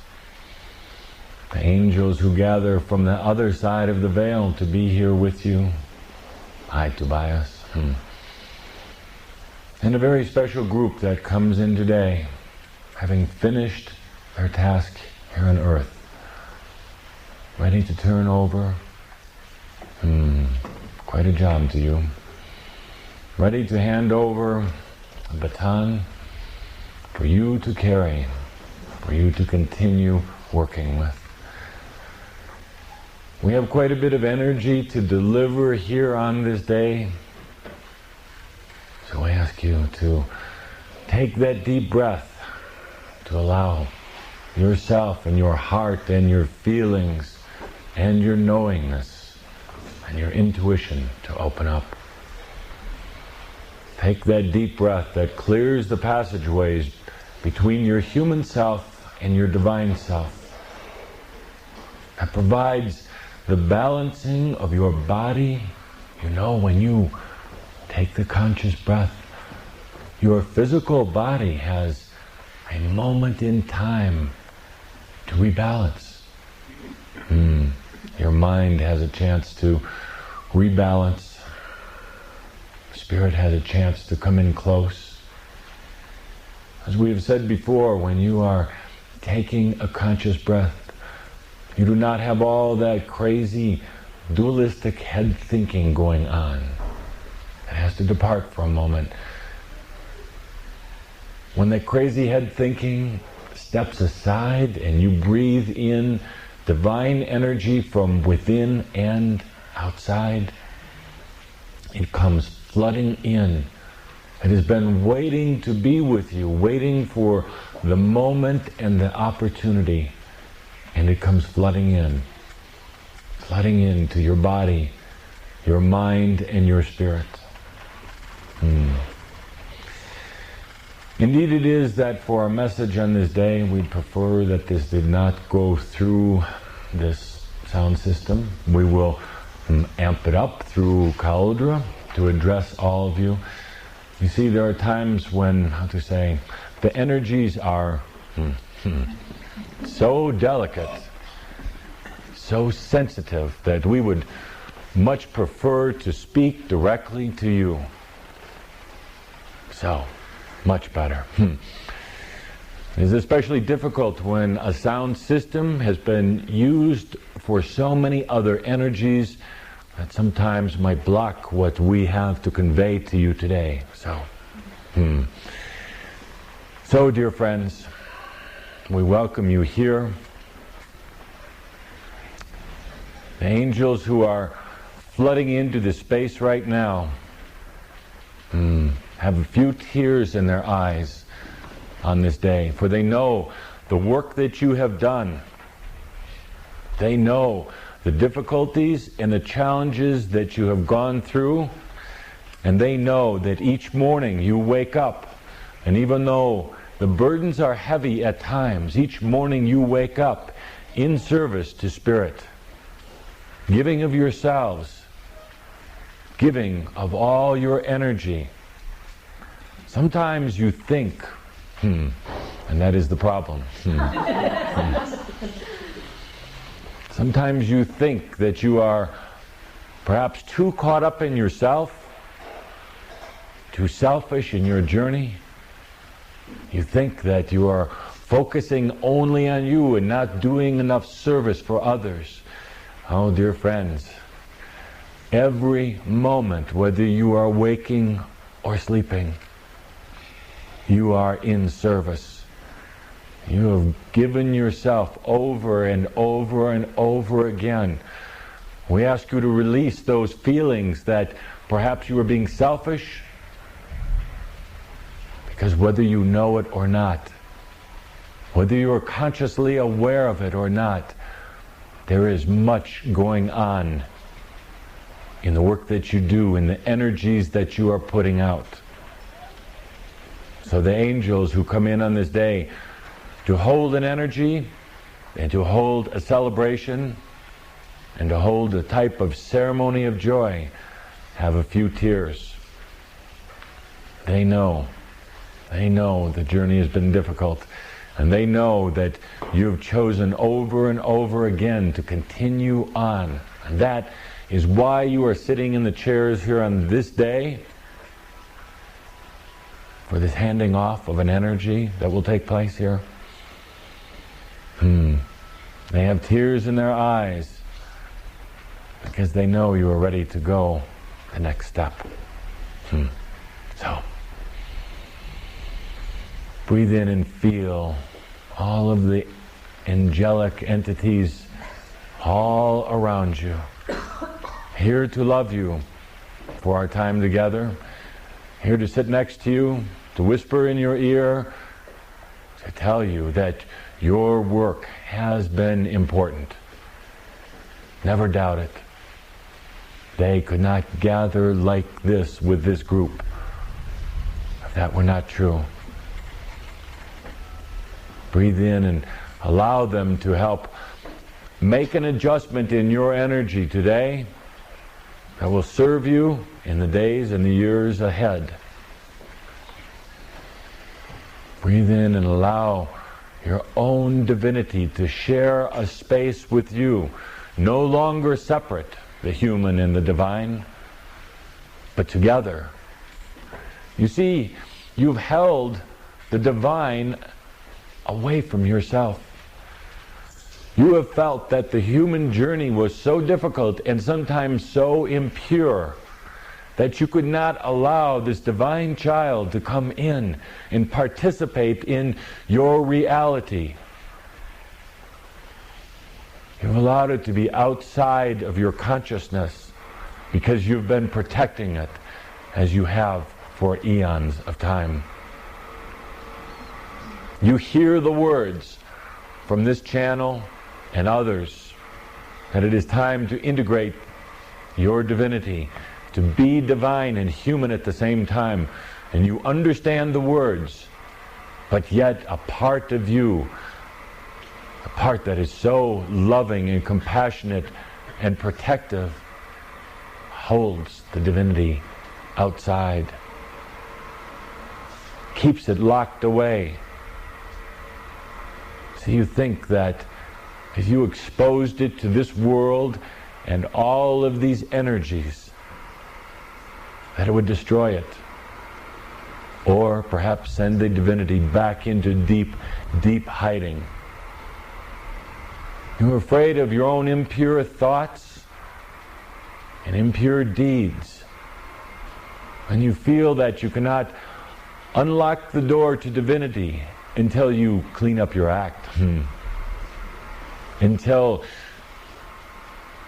the angels who gather from the other side of the veil to be here with you. Hi, Tobias. And a very special group that comes in today, having finished their task here on earth, ready to turn over. Quite a job to you. Ready to hand over a baton for you to carry, for you to continue working with. We have quite a bit of energy to deliver here on this day. So I ask you to take that deep breath, to allow yourself and your heart and your feelings and your knowingness and your intuition to open up. Take that deep breath that clears the passageways between your human self and your divine self. That provides the balancing of your body. You know, when you take the conscious breath, your physical body has a moment in time to rebalance. Your mind has a chance to rebalance. Spirit has a chance to come in close. As we have said before, when you are taking a conscious breath, you do not have all that crazy dualistic head thinking going on. It has to depart for a moment. When that crazy head thinking steps aside and you breathe in divine energy from within and outside, it comes flooding in. It has been waiting to be with you, waiting for the moment and the opportunity. And it comes flooding into your body, your mind, and your spirit. Indeed it is that for our message on this day, we'd prefer that this did not go through this sound system. We will amp it up through Cauldre to address all of you. You see, there are times when, the energies are so delicate, so sensitive, that we would much prefer to speak directly to you. So, much better. It is especially difficult when a sound system has been used for so many other energies that sometimes might block what we have to convey to you today. So, dear friends, we welcome you here. The angels who are flooding into this space right now have a few tears in their eyes on this day, for they know the work that you have done. They know the difficulties and the challenges that you have gone through, and they know that each morning you wake up, and even though the burdens are heavy at times, each morning you wake up in service to Spirit, giving of yourselves, giving of all your energy. Sometimes you think, and that is the problem. Sometimes you think that you are perhaps too caught up in yourself, too selfish in your journey. You think that you are focusing only on you and not doing enough service for others. Oh, dear friends, every moment, whether you are waking or sleeping, you are in service. You have given yourself over and over and over again. We ask you to release those feelings that perhaps you are being selfish, because whether you know it or not, whether you are consciously aware of it or not, there is much going on in the work that you do, in the energies that you are putting out. So the angels who come in on this day to hold an energy and to hold a celebration and to hold a type of ceremony of joy have a few tears. They know the journey has been difficult, and they know that you have chosen over and over again to continue on. And that is why you are sitting in the chairs here on this day, for this handing off of an energy that will take place here. They have tears in their eyes because they know you are ready to go the next step. So, breathe in and feel all of the angelic entities all around you, here to love you for our time together, here to sit next to you, to whisper in your ear, to tell you that your work has been important. Never doubt it. They could not gather like this with this group that were not true. Breathe in and allow them to help make an adjustment in your energy today that will serve you in the days and the years ahead. Breathe in and allow your own divinity to share a space with you, no longer separate, the human and the divine, but together. You see, you've held the divine away from yourself. You have felt that the human journey was so difficult and sometimes so impure that you could not allow this divine child to come in and participate in your reality. You've allowed it to be outside of your consciousness because you've been protecting it as you have for eons of time. You hear the words from this channel and others that it is time to integrate your divinity, to be divine and human at the same time. And you understand the words, but yet a part of you, a part that is so loving and compassionate and protective, holds the divinity outside, keeps it locked away. So you think that if you exposed it to this world and all of these energies, that it would destroy it. Or perhaps send the divinity back into deep, deep hiding. You're afraid of your own impure thoughts and impure deeds. And you feel that you cannot unlock the door to divinity until you clean up your act. Until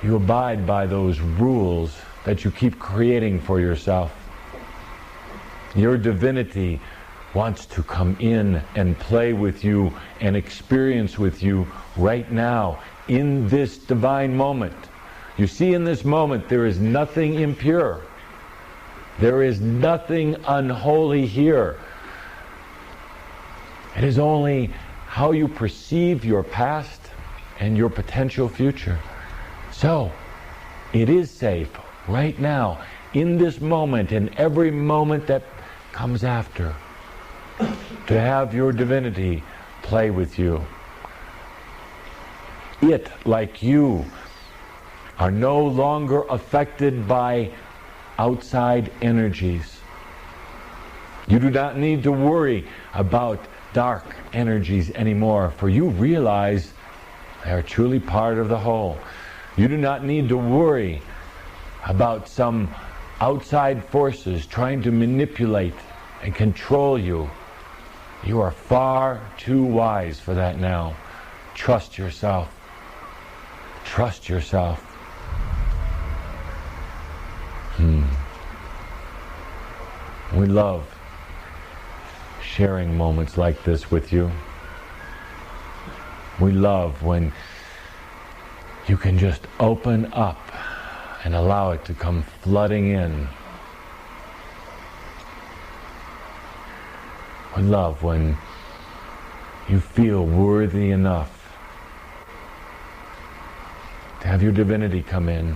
you abide by those rules that you keep creating for yourself. Your divinity wants to come in and play with you and experience with you right now in this divine moment. You see, in this moment there is nothing impure. There is nothing unholy here. It is only how you perceive your past and your potential future. So, it is safe right now, in this moment, and every moment that comes after, to have your divinity play with you. It, like you, are no longer affected by outside energies. You do not need to worry about dark energies anymore, for you realize they are truly part of the whole. You do not need to worry about some outside forces trying to manipulate and control you. You are far too wise for that now. Trust yourself. Trust yourself. We love sharing moments like this with you. We love when you can just open up and allow it to come flooding in. We love when you feel worthy enough to have your divinity come in,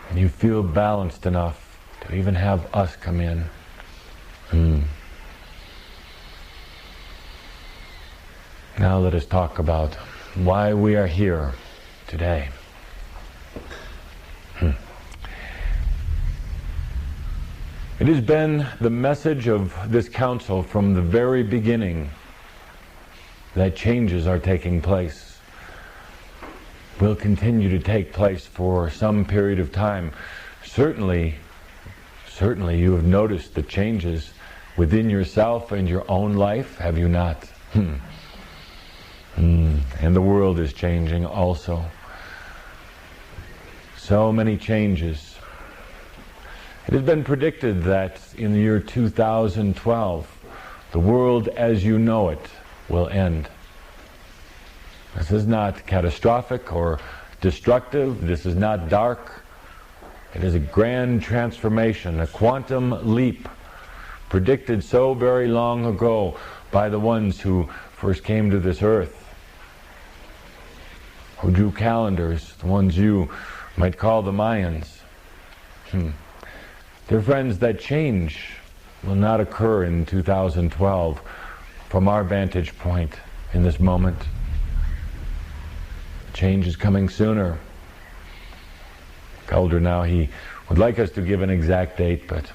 and you feel balanced enough to even have us come in. Now let us talk about why we are here today. It has been the message of this council from the very beginning that changes are taking place, will continue to take place for some period of time. Certainly you have noticed the changes within yourself and your own life, have you not? And the world is changing also. So many changes. It has been predicted that in the year 2012, the world as you know it will end. This is not catastrophic or destructive. This is not dark. It is a grand transformation, a quantum leap predicted so very long ago by the ones who first came to this earth, who drew calendars, the ones you might call the Mayans. Dear friends, that change will not occur in 2012 from our vantage point in this moment. Change is coming sooner. Elder now, he would like us to give an exact date, but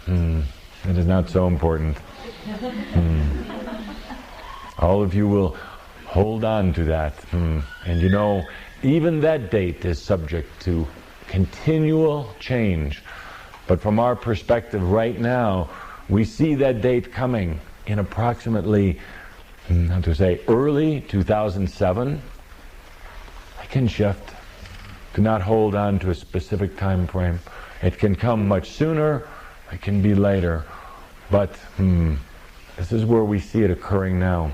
it is not so important. All of you will hold on to that. And you know, even that date is subject to continual change. But from our perspective right now, we see that date coming in approximately, how to say, early 2007. It can shift. Do not hold on to a specific time frame. It can come much sooner, it can be later. But this is where we see it occurring now.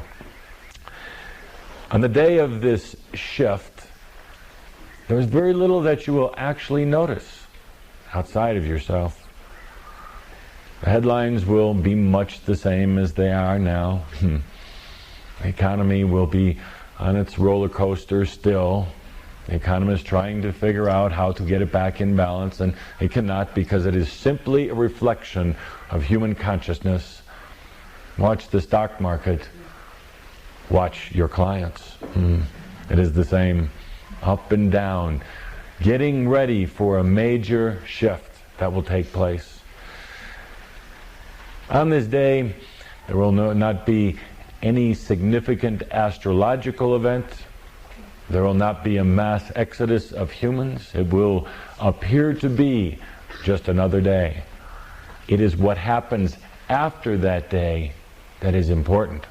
On the day of this shift, there is very little that you will actually notice outside of yourself. The headlines will be much the same as they are now. The economy will be on its roller coaster still. The economy is trying to figure out how to get it back in balance, and it cannot, because it is simply a reflection of human consciousness. Watch the stock market. Watch your clients. It is the same, up and down, getting ready for a major shift that will take place. On this day, there will not be any significant astrological event. There will not be a mass exodus of humans. It will appear to be just another day. It is what happens after that day that is important.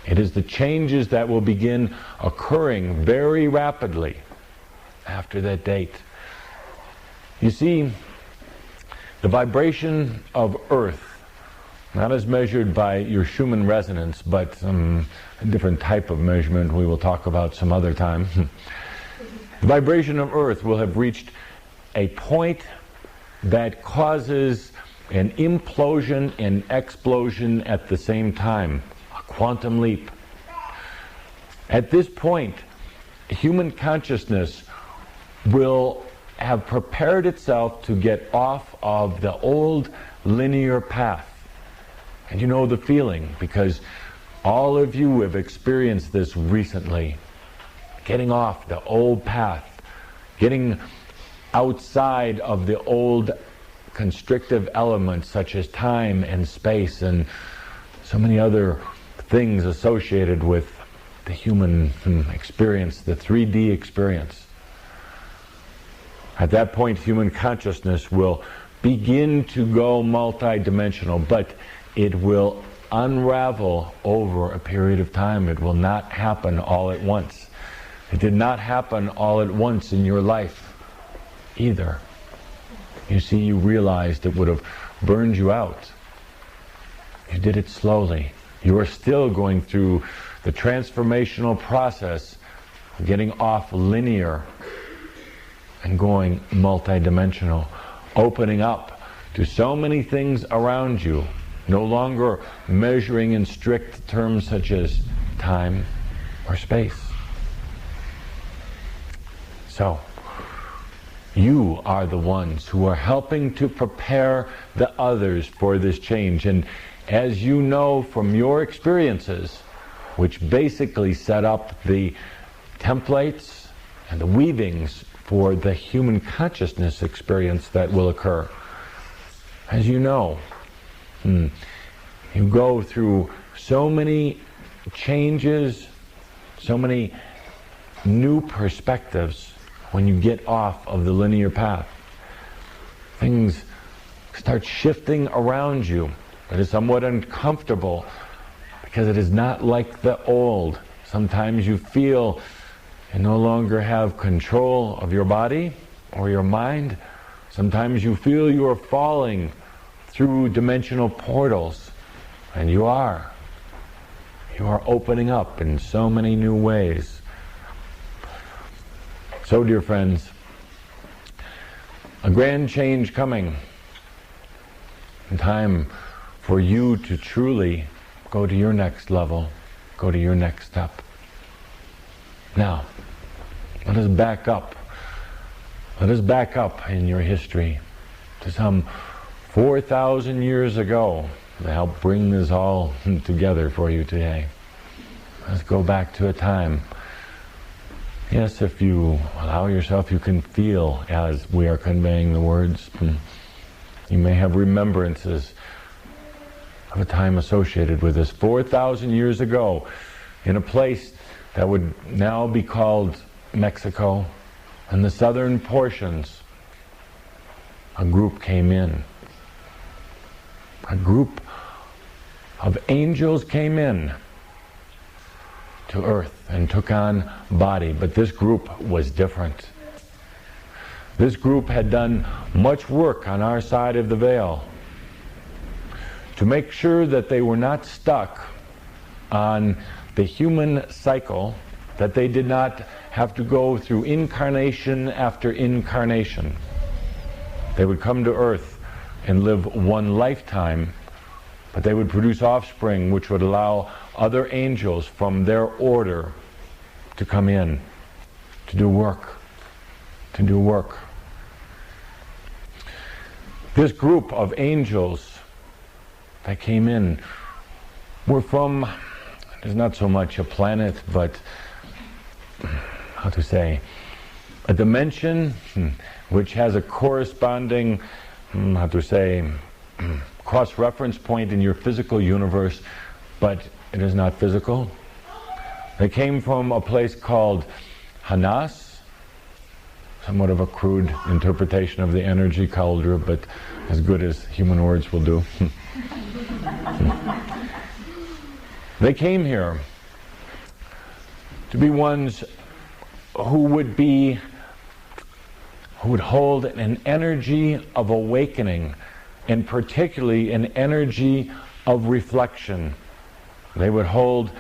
It is the changes that will begin occurring very rapidly after that date. You see, the vibration of Earth, not as measured by your Schumann resonance, but a different type of measurement we will talk about some other time. The vibration of Earth will have reached a point that causes an implosion and explosion at the same time, a quantum leap. At this point, human consciousness will have prepared itself to get off of the old linear path. And you know the feeling, because all of you have experienced this recently. Getting off the old path, getting outside of the old constrictive elements such as time and space and so many other things associated with the human experience, the 3D experience. At that point, human consciousness will begin to go multidimensional, but it will unravel over a period of time. It will not happen all at once. It did not happen all at once in your life either. You see, you realized it would have burned you out. You did it slowly. You are still going through the transformational process of getting off linear and going multidimensional, opening up to so many things around you, no longer measuring in strict terms such as time or space. So, you are the ones who are helping to prepare the others for this change. And as you know from your experiences, which basically set up the templates and the weavings for the human consciousness experience that will occur. As you know, you go through so many changes, so many new perspectives when you get off of the linear path. Things start shifting around you. It is somewhat uncomfortable because it is not like the old. Sometimes you feel you no longer have control of your body or your mind. Sometimes you feel you are falling through dimensional portals, and you are. You are opening up in so many new ways. So, dear friends, a grand change coming. time for you to truly go to your next level, go to your next step. Now, let us back up. Let us back up in your history to some 4,000 years ago to help bring this all together for you today. Let's go back to a time. Yes, if you allow yourself, you can feel as we are conveying the words. You may have remembrances of a time associated with this. 4,000 years ago, in a place that would now be called Mexico, in the southern portions, a group came in. A group of angels came in to earth and took on body, but this group was different. This group had done much work on our side of the veil to make sure that they were not stuck on the human cycle, that they did not have to go through incarnation after incarnation. They would come to earth and live one lifetime, but they would produce offspring which would allow other angels from their order to come in, to do work, to do work. This group of angels that came in were from, it's not so much a planet, but how to say, a dimension which has a corresponding, how to say, cross-reference point in your physical universe, but it is not physical. They came from a place called Hanas, somewhat of a crude interpretation of the energy cauldron, but as good as human words will do. They came here to be ones who would hold an energy of awakening, and particularly an energy of reflection. They would hold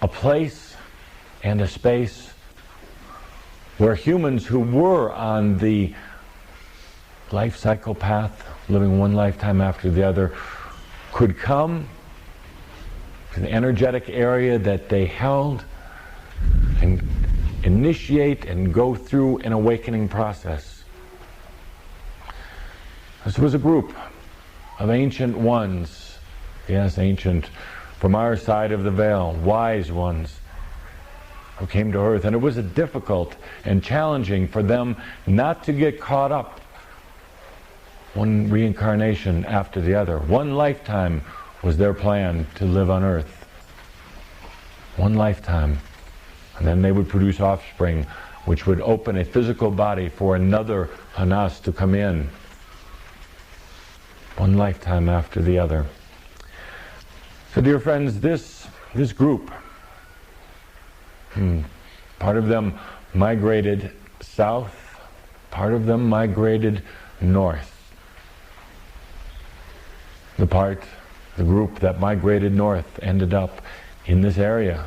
a place and a space where humans who were on the life cycle path, living one lifetime after the other, could come to the energetic area that they held and initiate and go through an awakening process. This was a group of ancient ones, yes, ancient, from our side of the veil, wise ones, who came to earth. And it was difficult and challenging for them not to get caught up one reincarnation after the other. One lifetime was their plan to live on earth. One lifetime. And then they would produce offspring which would open a physical body for another Hanas to come in. One lifetime after the other. So dear friends, this group, part of them migrated south, part of them migrated north. The group that migrated north ended up in this area,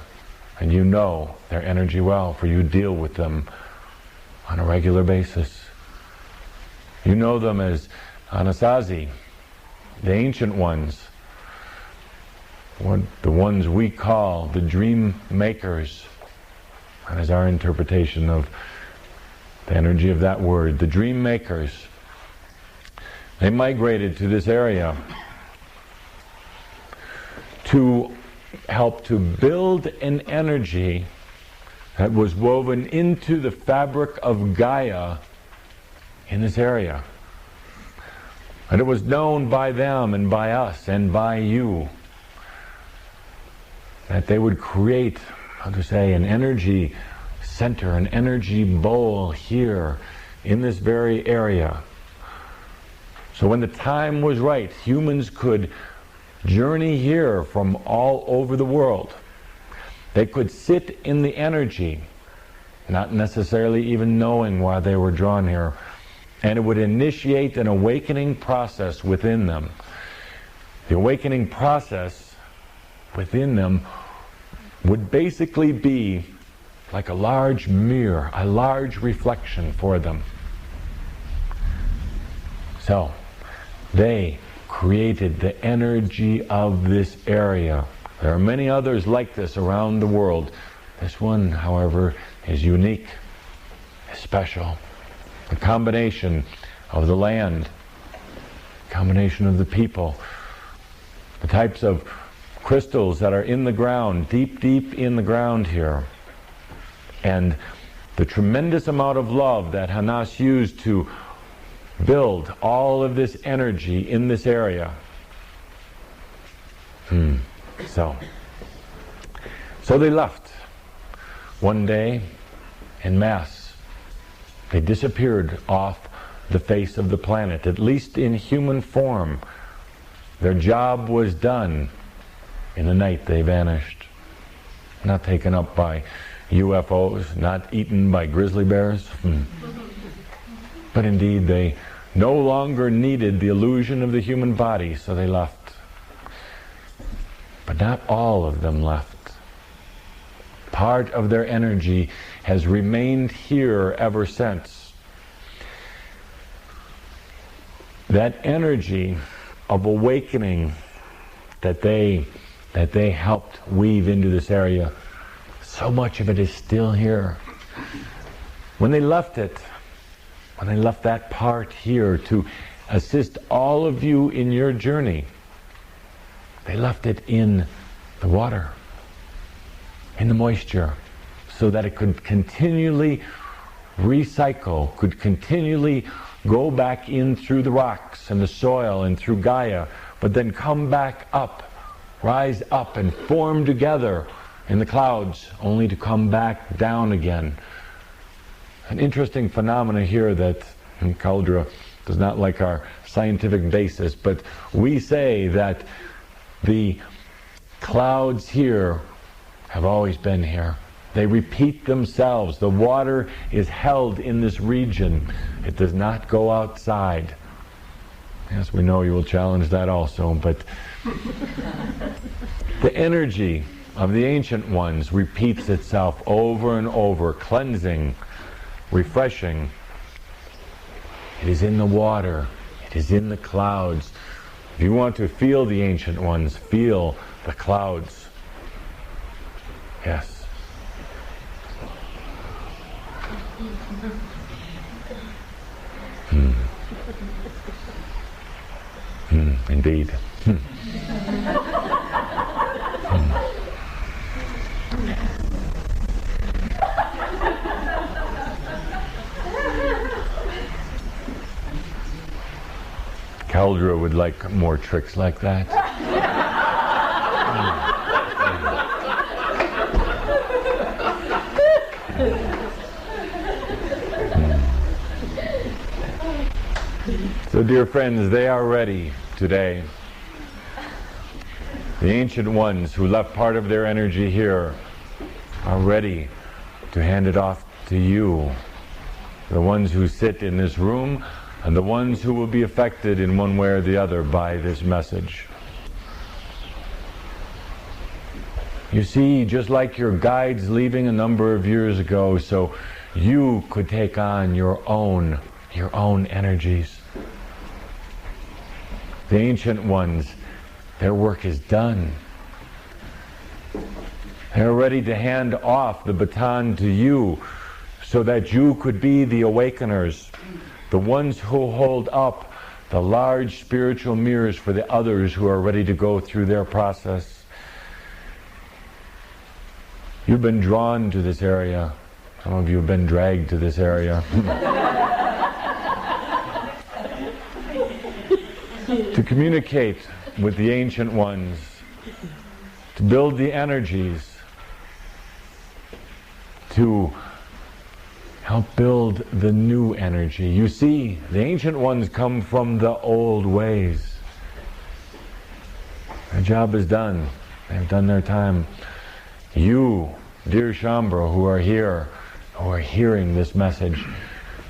and you know their energy well, for you deal with them on a regular basis. You know them as Anasazi, the ancient ones, the ones we call the dream makers. That is our interpretation of the energy of that word, the dream makers. They migrated to this area to help to build an energy that was woven into the fabric of Gaia in this area. And it was known by them and by us and by you that they would create, how to say, an energy center, an energy bowl here in this very area. So when the time was right, humans could journey here from all over the world. They could sit in the energy, not necessarily even knowing why they were drawn here, and it would initiate an awakening process within them. The awakening process within them would basically be like a large mirror, a large reflection for them. So, they created the energy of this area. There are many others like this around the world. This one, however, is unique, is special. A combination of the land, a combination of the people, the types of crystals that are in the ground, deep, deep in the ground here, and the tremendous amount of love that Hanas used to build all of this energy in this area. So they left. One day, en masse, they disappeared off the face of the planet, at least in human form. Their job was done. In the night they vanished. Not taken up by UFOs, not eaten by grizzly bears. But indeed, they no longer needed the illusion of the human body, so they left. But not all of them left. Part of their energy has remained here ever since. That energy of awakening that they helped weave into this area, so much of it is still here. When they left it, when they left that part here to assist all of you in your journey, they left it in the water, in the moisture, so that it could continually recycle, could continually go back in through the rocks and the soil and through Gaia, but then come back up, rise up and form together in the clouds, only to come back down again. An interesting phenomena here that Cauldre does not like our scientific basis, but we say that the clouds here have always been here. They repeat themselves. The water is held in this region. It does not go outside. Yes, we know you will challenge that also, but the energy of the ancient ones repeats itself over and over, cleansing, refreshing. It is in the water. It is in the clouds. If you want to feel the ancient ones, feel the clouds. Yes. Indeed. Cauldre would like more tricks like that. So, dear friends, they are ready today. The ancient ones who left part of their energy here are ready to hand it off to you. The ones who sit in this room and the ones who will be affected in one way or the other by this message. You see, just like your guides leaving a number of years ago, so you could take on your own energies. The ancient ones, their work is done. They're ready to hand off the baton to you so that you could be the awakeners, the ones who hold up the large spiritual mirrors for the others who are ready to go through their process. You've been drawn to this area. Some of you have been dragged to this area. To communicate with the ancient ones, to build the energies, to help build the new energy. You see, the ancient ones come from the old ways. Their job is done. They've done their time. You, dear Shambro, who are here, who are hearing this message,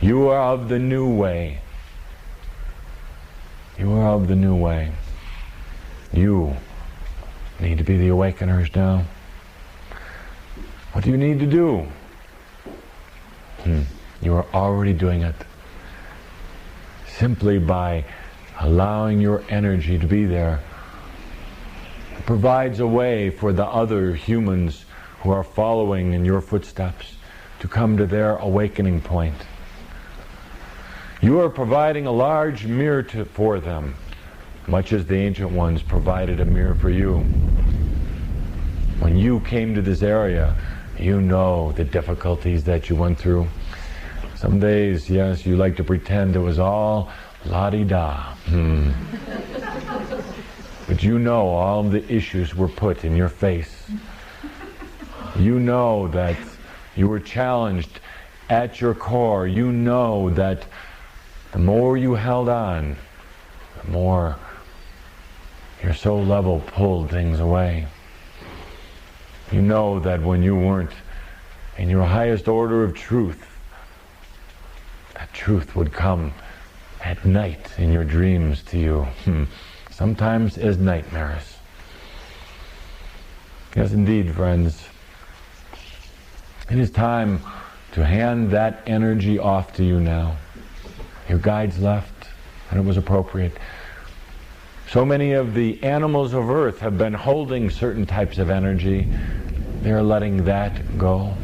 you are of the new way. You are of the new way. You need to be the awakeners now. What do you need to do? You are already doing it. Simply by allowing your energy to be there. It provides a way for the other humans who are following in your footsteps to come to their awakening point. You are providing a large mirror for them, much as the ancient ones provided a mirror for you. When you came to this area, you know the difficulties that you went through. Some days, yes, you like to pretend it was all la-di-da. But you know all of the issues were put in your face. You know that you were challenged at your core. You know that the more you held on, the more your soul level pulled things away. You know that when you weren't in your highest order of truth, that truth would come at night in your dreams to you, sometimes as nightmares. Yes, indeed, friends. It is time to hand that energy off to you now. Your guides left, and it was appropriate. So many of the animals of Earth have been holding certain types of energy. They're letting that go.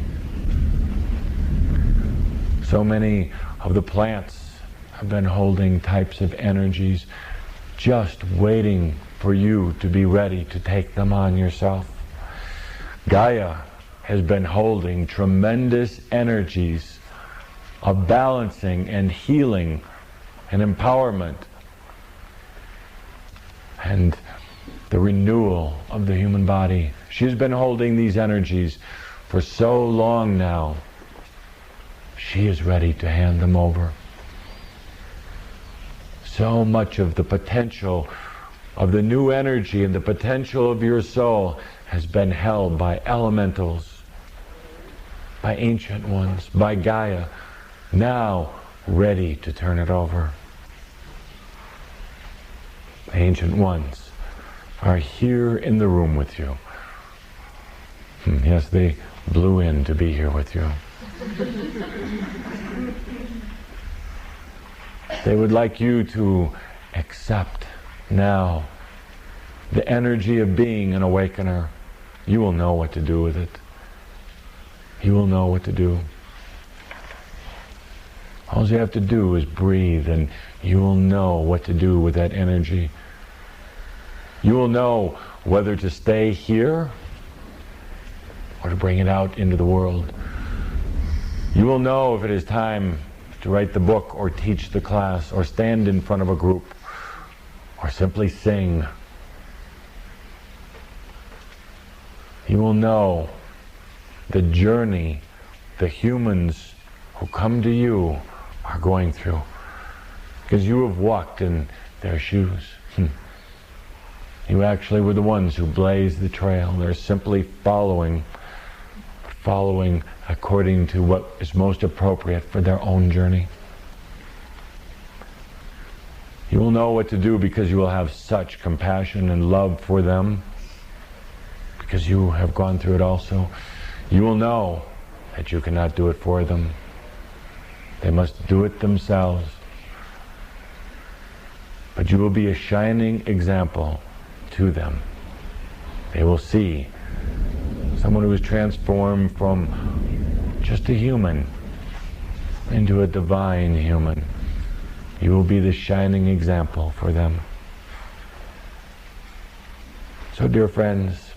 So many of the plants have been holding types of energies, just waiting for you to be ready to take them on yourself. Gaia has been holding tremendous energies of balancing and healing and empowerment and the renewal of the human body. She's been holding these energies for so long now. She is ready to hand them over. So much of the potential of the new energy and the potential of your soul has been held by elementals, by ancient ones, by Gaia, now ready to turn it over. The ancient ones are here in the room with you. Yes, they blew in to be here with you. They would like you to accept now the energy of being an awakener. You will know what to do with it. You will know what to do. All you have to do is breathe, and you will know what to do with that energy. You will know whether to stay here or to bring it out into the world. You will know if it is time to write the book or teach the class or stand in front of a group or simply sing. You will know the journey the humans who come to you are going through, because you have walked in their shoes. You actually were the ones who blazed the trail. They're simply following according to what is most appropriate for their own journey. You will know what to do because you will have such compassion and love for them, because you have gone through it also. You will know that you cannot do it for them. They must do it themselves. But you will be a shining example to them. They will see someone who is transformed from just a human into a divine human. You will be the shining example for them. So, dear friends,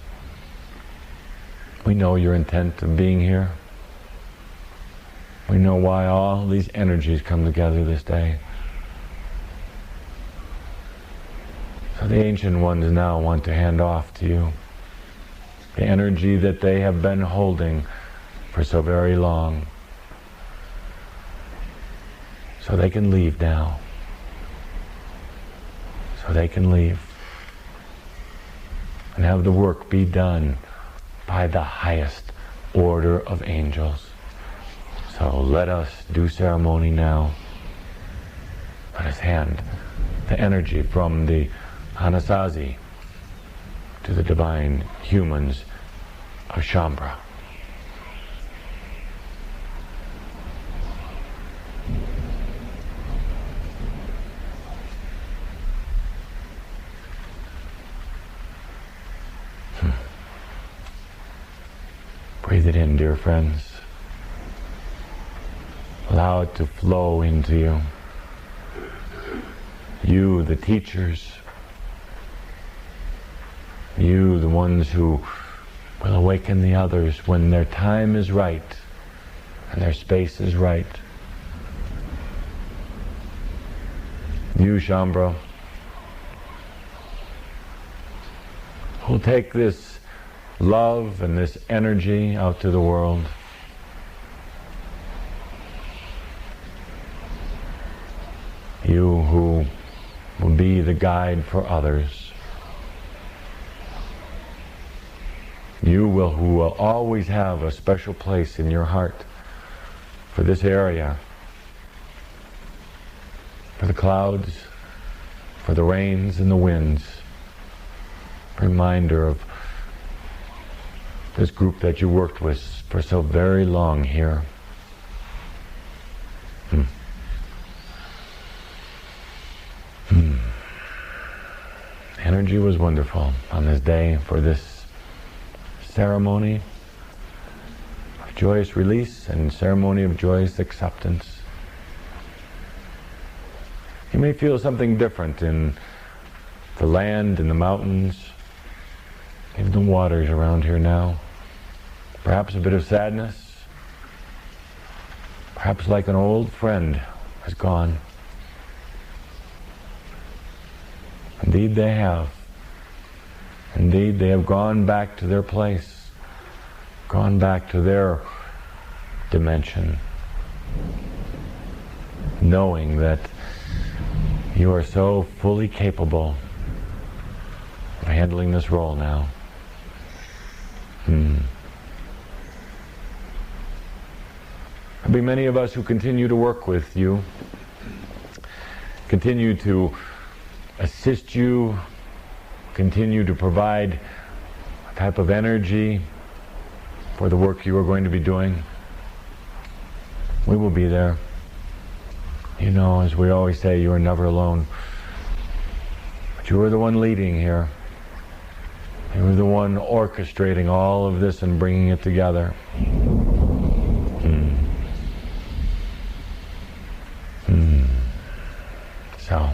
we know your intent of being here. We know why all these energies come together this day. So the ancient ones now want to hand off to you the energy that they have been holding for so very long, so they can leave now. So they can leave and have the work be done by the highest order of angels. So let us do ceremony now. Let us hand the energy from the Anasazi to the divine humans of Shambhala. Breathe it in, dear friends. Allow it to flow into you. You, the teachers. You, the ones who will awaken the others when their time is right and their space is right. You, Shambhala, who'll take this love and this energy out to the world. You who will be the guide for others. You who will always have a special place in your heart for this area, for the clouds, for the rains and the winds. Reminder of this group that you worked with for so very long here. Energy was wonderful on this day for this ceremony of joyous release and ceremony of joyous acceptance. You may feel something different in the land, in the mountains, even the waters around here now. Perhaps a bit of sadness. Perhaps like an old friend has gone. Indeed they have. Indeed they have gone back to their place, gone back to their dimension, knowing that you are so fully capable of handling this role now. There'll be many of us who continue to work with you, continue to assist you, continue to provide a type of energy for the work you are going to be doing. We will be there. You know, as we always say, you are never alone. But you are the one leading here. You are the one orchestrating all of this and bringing it together. So,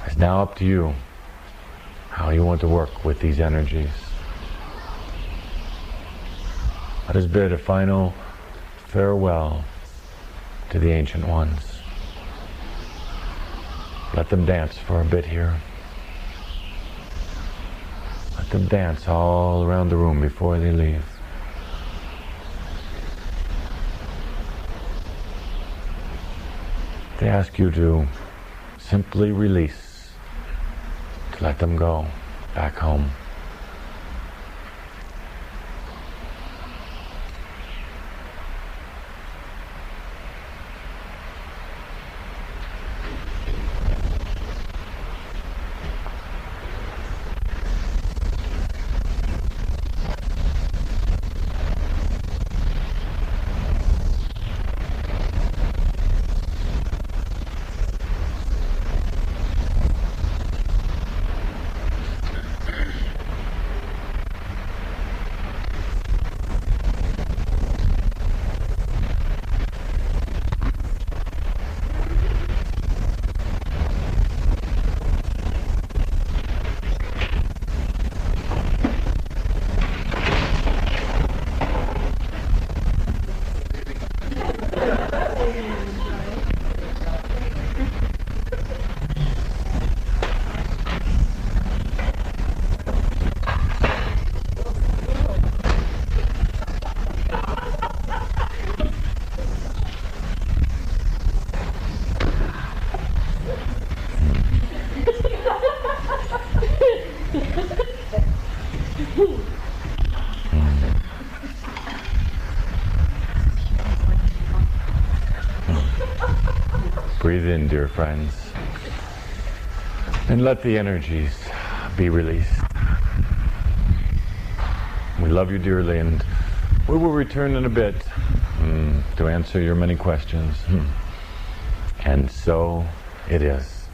it's now up to you how you want to work with these energies. Let us bid a final farewell to the Ancient Ones. Let them dance for a bit here. Let them dance all around the room before they leave. They ask you to simply release, to let them go back home. Breathe in, dear friends, and let the energies be released. We love you dearly, and we will return in a bit to answer your many questions. And so it is.